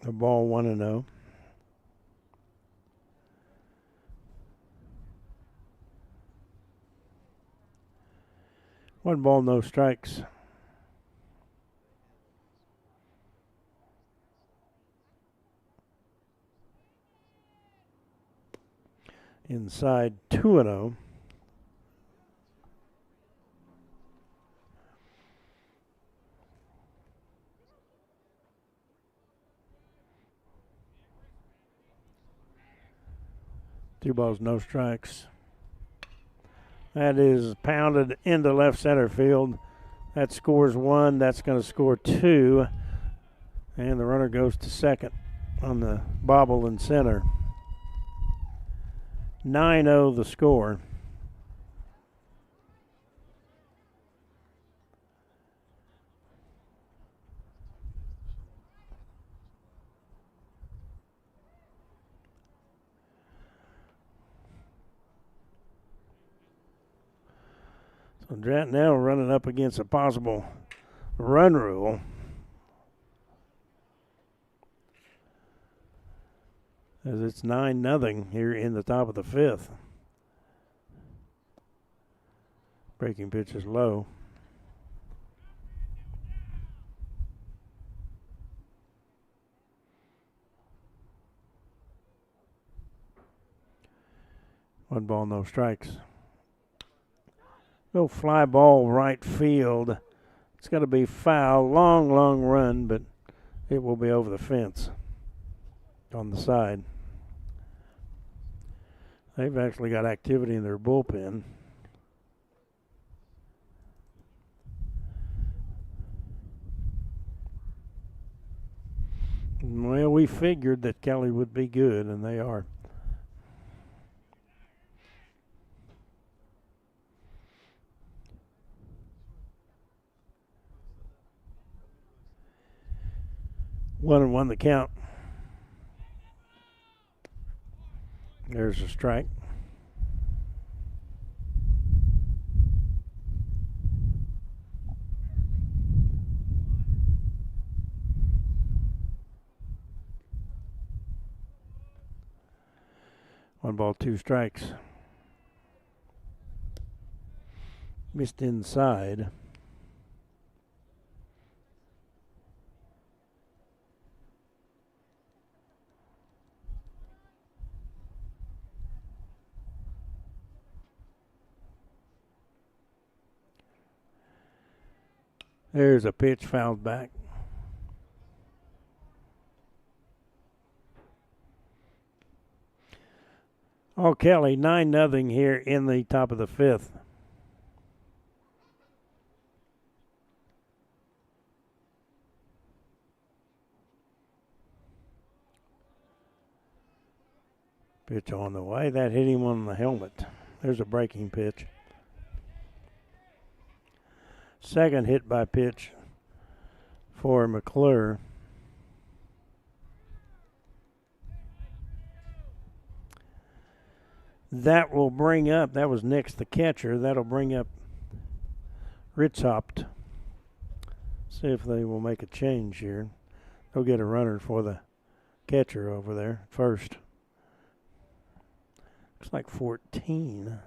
The ball 1-0. One ball, no strikes. Inside 2-0. Two balls, no strikes. That is pounded into left center field. That scores 1. That's going to score 2. And the runner goes to second on the bobble in center. 9-0 the score. So Durant now running up against a possible run rule. As it's 9-0 here in the top of the 5th. Breaking pitch is low. 1 ball, no strikes. Go fly ball right field. It's going to be foul. Long, long run, but it will be over the fence on the side. They've actually got activity in their bullpen. Well, we figured that Kelley would be good, and they are. One and one the count. There's a strike. One ball, 2 strikes. Missed inside. There's a pitch fouled back. Oh, Kelley, 9-0 here in the top of the 5th. Pitch on the way. That hit him on the helmet. There's a breaking pitch. Second hit by pitch for McClure. That will bring up, that was Nix the catcher, that'll bring up Ritzhopt. See if they will make a change here. They'll get a runner for the catcher over there first. Looks like 14.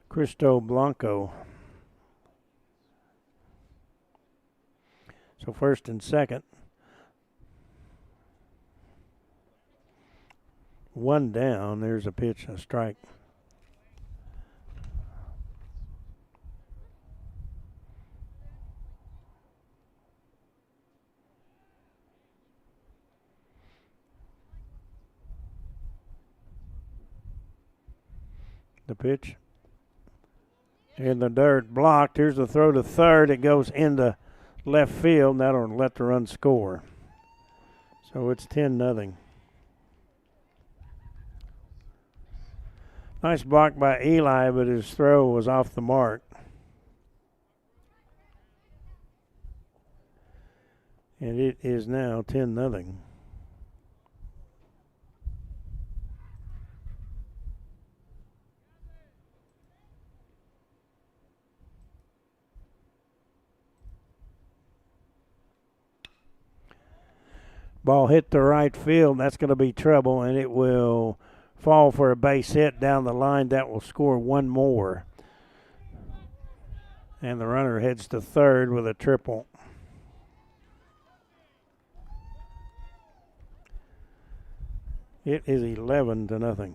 Cristo Blanco. So first and second. One down. There's a pitch, a strike. The pitch in the dirt, blocked. Here's the throw to third. It goes into left field. That'll let the run score. So it's 10-0. Nice block by Eli, but his throw was off the mark. And it is now 10-0. Ball hit the right field. That's going to be trouble, and it will fall for a base hit down the line. That will score one more. And the runner heads to third with a triple. It is 11-0.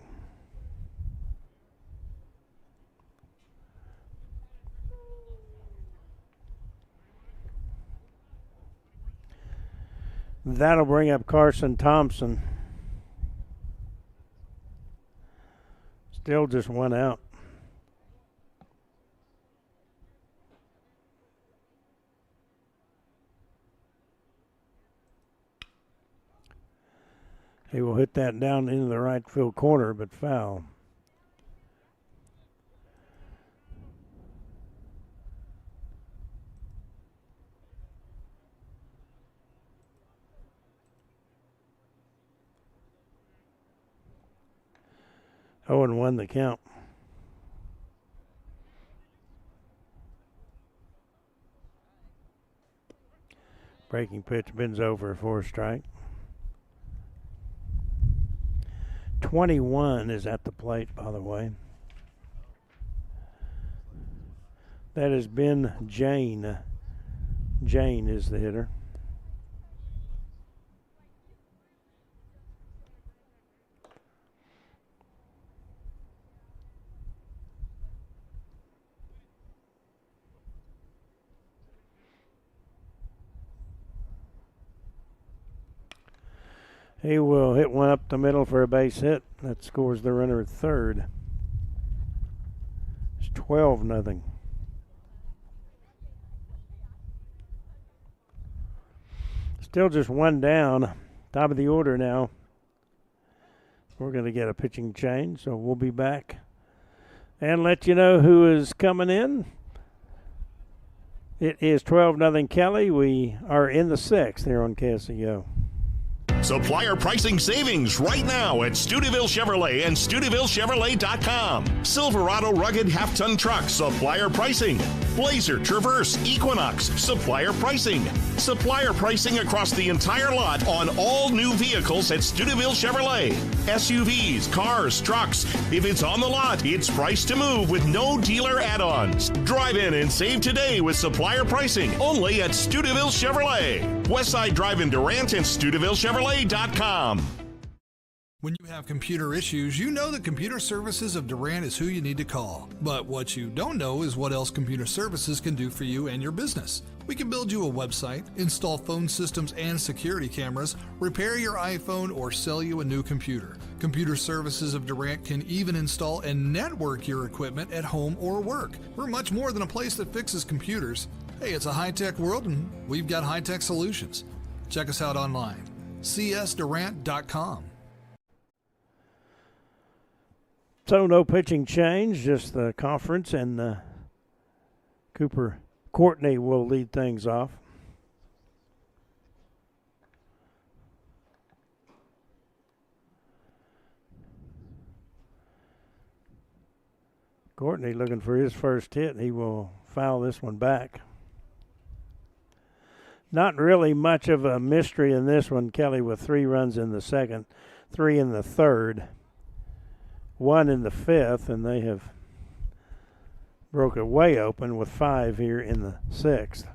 That'll bring up Carson Thompson. Still just one out. He will hit that down into the right field corner, but foul. Oh, and 1 the count. Breaking pitch bends over for a strike. 21 is at the plate, by the way. That has been Jane. Jane is the hitter. He will hit one up the middle for a base hit. That scores the runner at third. It's 12-0. Still just one down. Top of the order now. We're going to get a pitching change, so we'll be back and let you know who is coming in. It is 12-0 Kelley. We are in the sixth here on KSEO. Supplier pricing savings right now at Steubenville Chevrolet and SteubenvilleChevrolet.com. Silverado rugged half-ton trucks, supplier pricing. Blazer, Traverse, Equinox, supplier pricing. Supplier pricing across the entire lot on all new vehicles at Steubenville Chevrolet. SUVs, cars, trucks. If it's on the lot, it's priced to move with no dealer add-ons. Drive in and save today with supplier pricing only at Steubenville Chevrolet. Westside Drive in Durant and SteubenvilleChevrolet.com. When you have computer issues, you know that Computer Services of Durant is who you need to call. But what you don't know is what else Computer Services can do for you and your business. We can build you a website, install phone systems and security cameras, repair your iPhone, or sell you a new computer. Computer Services of Durant can even install and network your equipment at home or work. We're much more than a place that fixes computers. Hey, it's a high-tech world, and we've got high-tech solutions. Check us out online, csdurant.com. So no pitching change, just the conference, and Cooper Courtney will lead things off. Courtney looking for his first hit. He will foul this one back. Not really much of a mystery in this one. Kelley with 3 runs in the second, 3 in the third, 1 in the fifth, and they have broke it way open with 5 here in the sixth. Not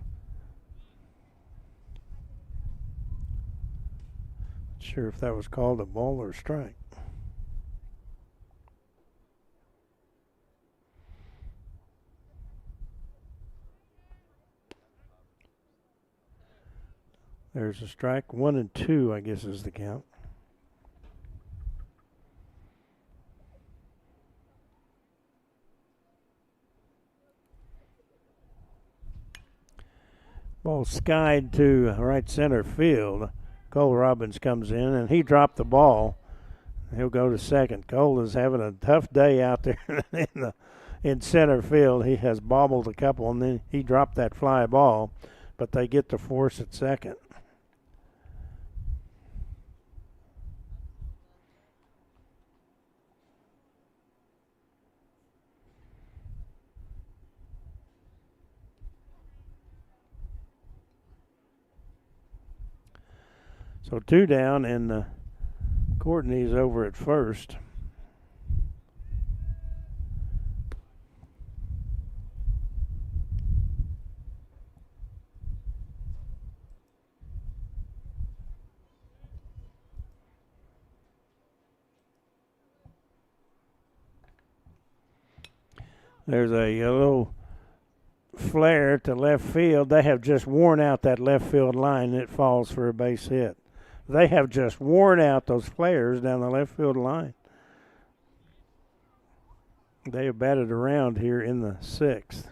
sure if that was called a ball or a strike. There's a strike. 1 and 2, I guess, is the count. Ball skied to right center field. Cole Robbins comes in, and he dropped the ball. He'll go to second. Cole is having a tough day out there in center field. He has bobbled a couple, and then he dropped that fly ball, but they get to force at second. So 2 down, and Courtney's over at first. There's a little flare to left field. They have just worn out that left field line, and it falls for a base hit. They have just worn out those flares down the left field line. They have batted around here in the sixth.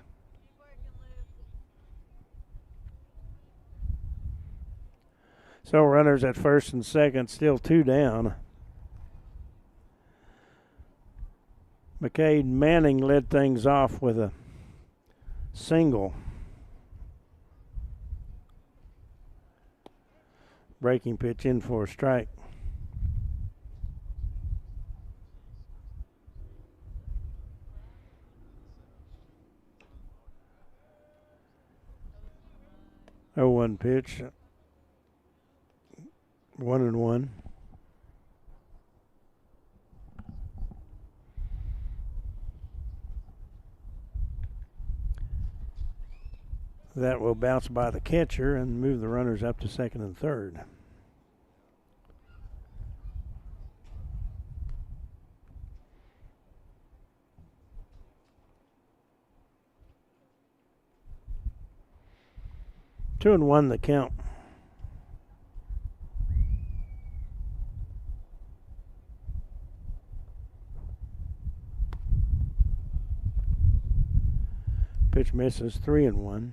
So runners at first and second, still 2 down. McCade Manning led things off with a single. Breaking pitch in for a strike. Oh, 1 pitch. 1-1. That will bounce by the catcher and move the runners up to second and third. Two and 1 the count. Pitch misses, 3-1.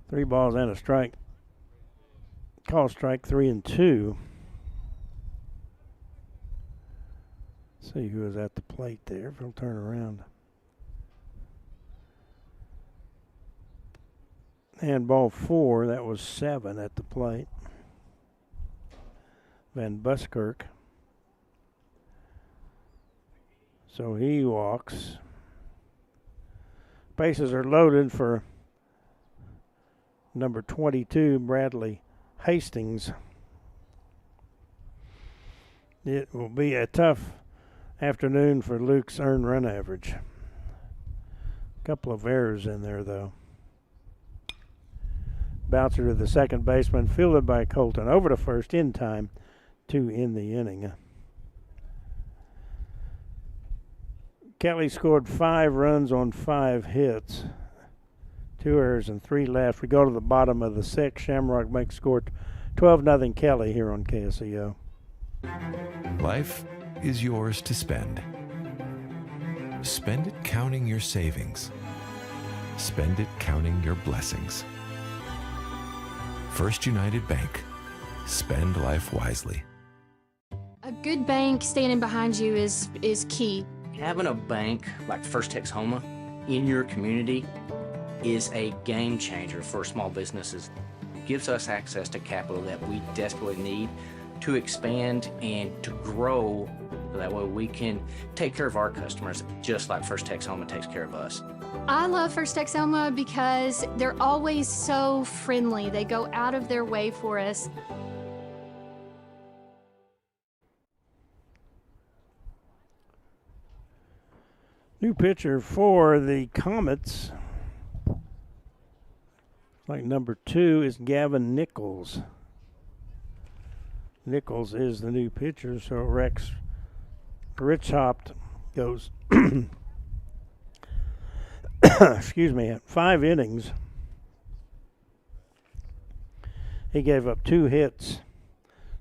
Three balls and a strike. Call strike, 3-2. See who is at the plate there. If he'll turn around. And ball 4, that was 7 at the plate. Van Buskirk. So he walks. Bases are loaded for number 22, Bradley Hastings. It will be a tough afternoon for Luke's earned run average. A couple of errors in there, though. Bouncer to the second baseman, fielded by Colton. Over to first in time, 2 in the inning. Kelley scored 5 runs on 5 hits. 2 errors and 3 left. We go to the bottom of the 6th. Shamrock makes score 12-0 Kelley here on KSEO. Life is yours to spend. Spend it counting your savings. Spend it counting your blessings. First United Bank. Spend life wisely. A good bank standing behind you is key. Having a bank like First Texoma in your community is a game changer for small businesses. It gives us access to capital that we desperately need to expand and to grow, so that way we can take care of our customers just like First Texoma takes care of us. I love First Texoma because they're always so friendly. They go out of their way for us. New pitcher for the Comets, like number 2, is Gavin Nichols. Nichols is the new pitcher, so Rex Richhopt goes, excuse me, 5 innings. He gave up 2 hits,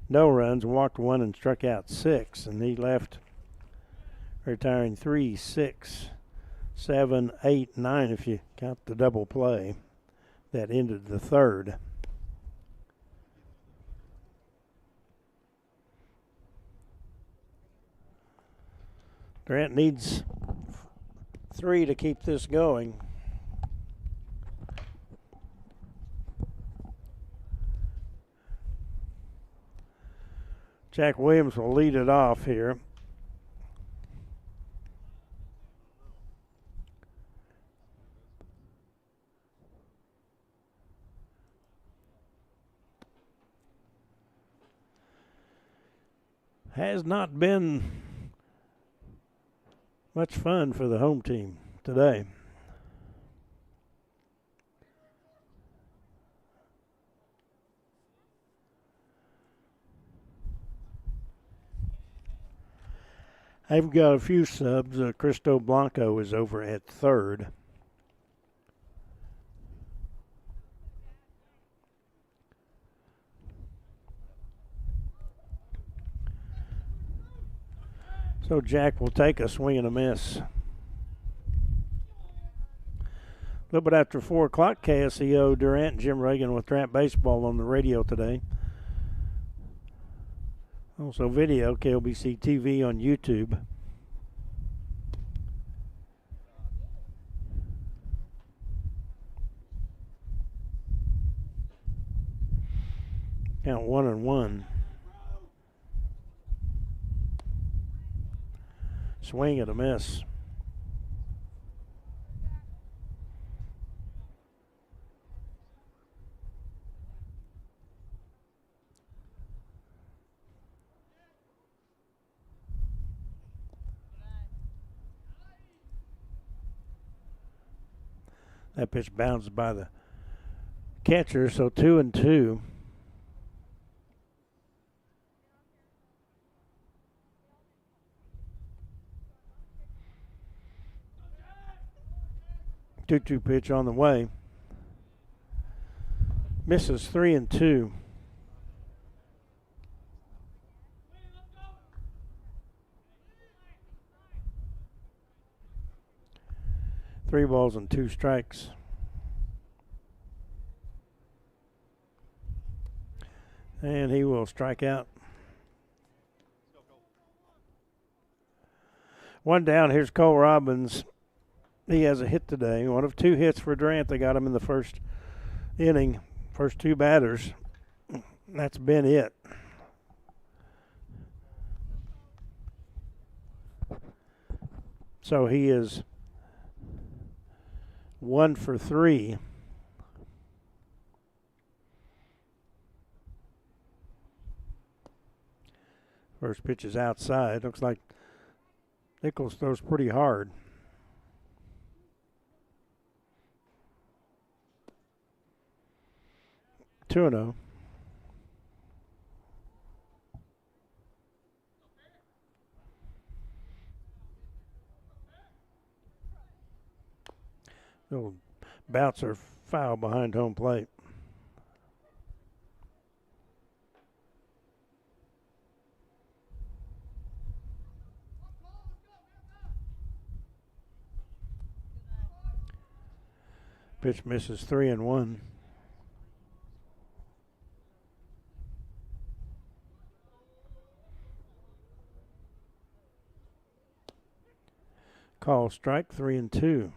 no runs, walked 1 and struck out 6, and he left retiring 3, 6, 7, 8, 9 if you count the double play that ended the 3rd. Durant needs 3 to keep this going. Jack Williams will lead it off here. Has not been much fun for the home team today. I've got a few subs. Cristo Blanco is over at 3rd. So Jack will take a swing and a miss. A little bit after 4 o'clock, KSEO Durant and Jim Reagan with Durant Baseball on the radio today. Also video, KLBC TV on YouTube. Count 1-1. Swing and a miss. That pitch bounced by the catcher, so 2-2. Two-two pitch on the way. Misses 3-2. 3 balls and 2 strikes. And he will strike out. 1 down. Here's Cole Robbins. He has a hit today. 1 of 2 hits for Durant. They got him in the first inning. First 2 batters. That's been it. So he is 1 for 3. First pitch is outside. Looks like Nichols throws pretty hard. Two and 0. Little bouncer foul behind home plate. Pitch misses 3-1. Call strike 3-2.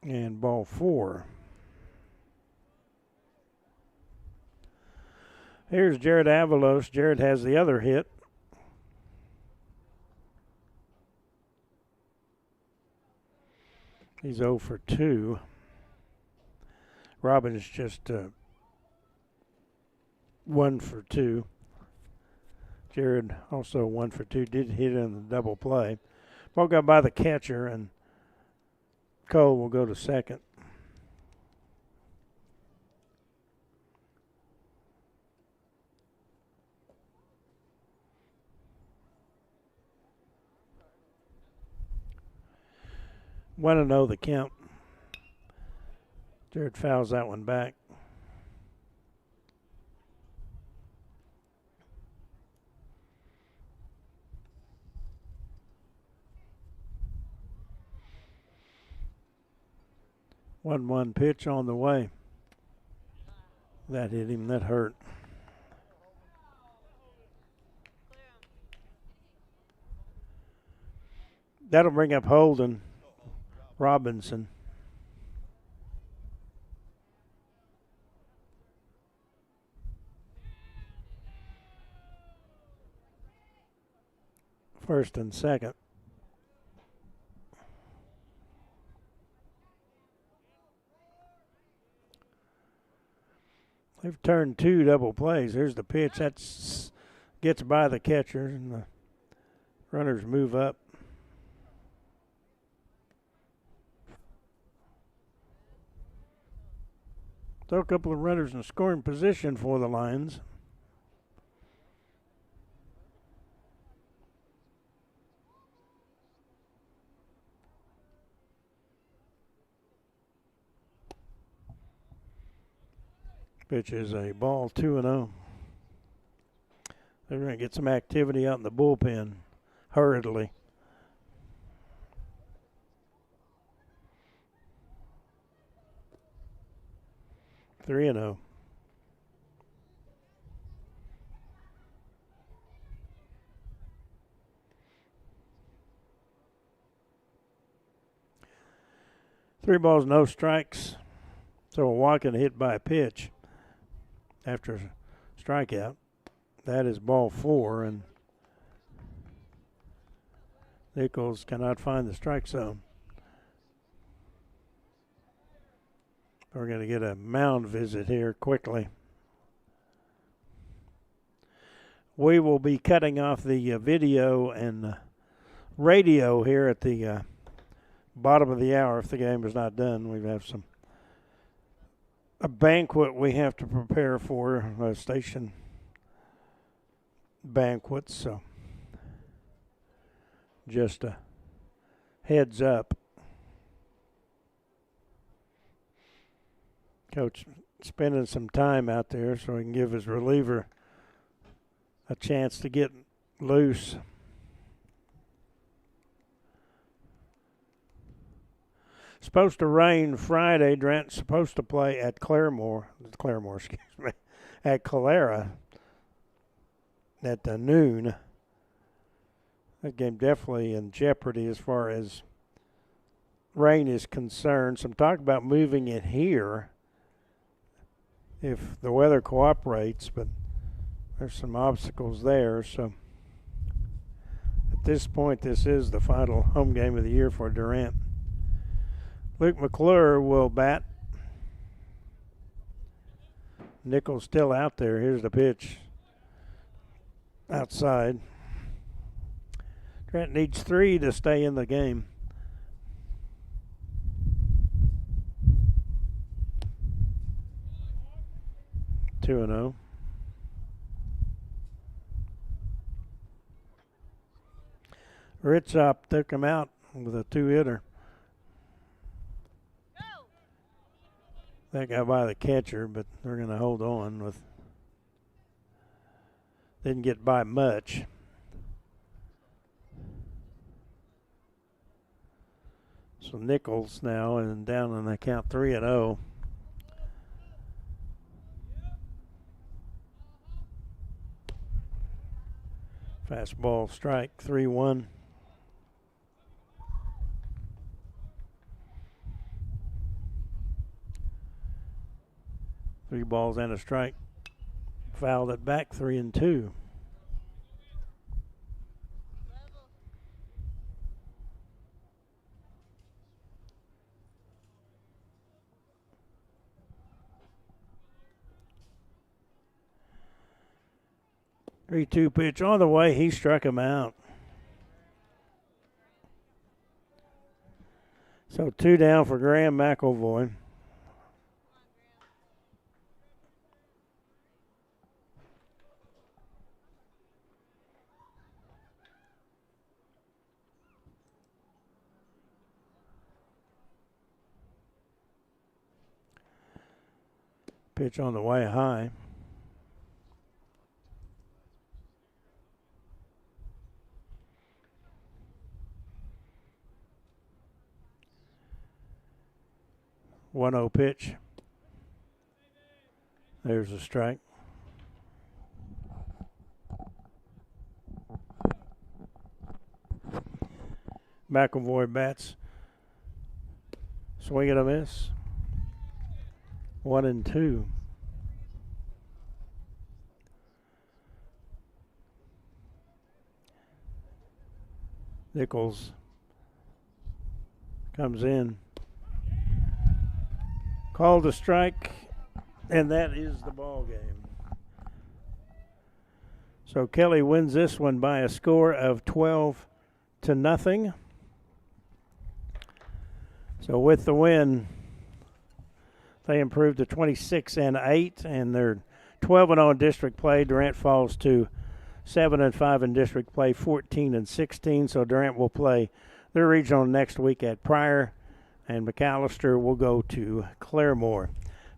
And ball 4. Here's Jared Avalos. Jared has the other hit. He's 0 for 2. Robbins just 1 for 2. Jared also 1 for 2. Did hit in the double play. Ball got by the catcher, and Cole will go to second. Want to know the count. Jared fouls that one back. One pitch on the way. That hit him. That hurt. That'll bring up Holden Robinson. First and second. They've turned 2 double plays. Here's the pitch. That's gets by the catcher, and the runners move up. Throw a couple of runners in scoring position for the Lions. Pitch is a ball, 2-0. They're going to get some activity out in the bullpen hurriedly. Three and 0. Three balls, no strikes. So a walk and a hit by a pitch after a strikeout. That is ball 4, and Nichols cannot find the strike zone. We're going to get a mound visit here quickly. We will be cutting off the video and radio here at the bottom of the hour if the game is not done. We have a banquet we have to prepare for, station banquets, so just a heads up. Coach spending some time out there so he can give his reliever a chance to get loose. Supposed to rain Friday. Durant's supposed to play at Claremore, at Calera at noon. That game definitely in jeopardy as far as rain is concerned. Some talk about moving it here if the weather cooperates, but there's some obstacles there. So at this point, this is the final home game of the year for Durant. Luke McClure will bat. Nichols still out there. Here's the pitch outside. Durant needs 3 to stay in the game. Two and 0. Ritzop took him out with a 2-hitter. That got by the catcher, but they're going to hold on with. Didn't get by much. So Nichols now and down on the count 3-0. Fastball strike 3-1. Three balls and a strike. Fouled it back 3-2. Three-two pitch on the way. He struck him out. So 2 down for Graham McElvoy. Pitch on the way high. One-0 pitch. There's a strike. McElvoy bats. Swing and a miss. 1-2. Nichols comes in. Called a strike, and that is the ball game. So Kelley wins this one by a score of 12-0. So with the win, they improved to 26-8, and they're 12-0 in district play. Durant falls to 7-5 in district play, 14-16. So Durant will play their regional next week at Pryor, and McAllister will go to Claremore.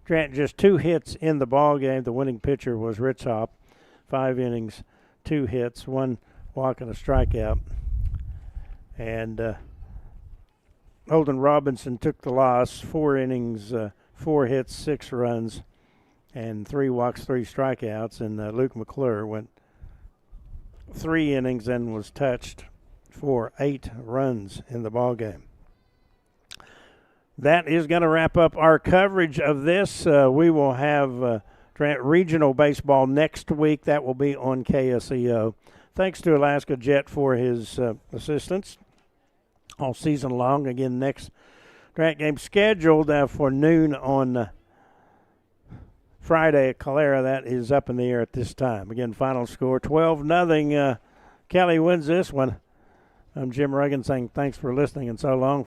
Durant just 2 hits in the ball game. The winning pitcher was Ritzop. 5 innings, 2 hits, 1 walk and a strikeout. And Holden Robinson took the loss. 4 innings, 4 hits, 6 runs, and 3 walks, 3 strikeouts. And Luke McClure went 3 innings and was touched for 8 runs in the ball game. That is going to wrap up our coverage of this. We will have Durant Regional Baseball next week. That will be on KSEO. Thanks to Alaska Jet for his assistance all season long. Again, next Durant game scheduled for noon on Friday at Calera. That is up in the air at this time. Again, final score 12-0. Kelley wins this one. I'm Jim Reagan saying thanks for listening and so long.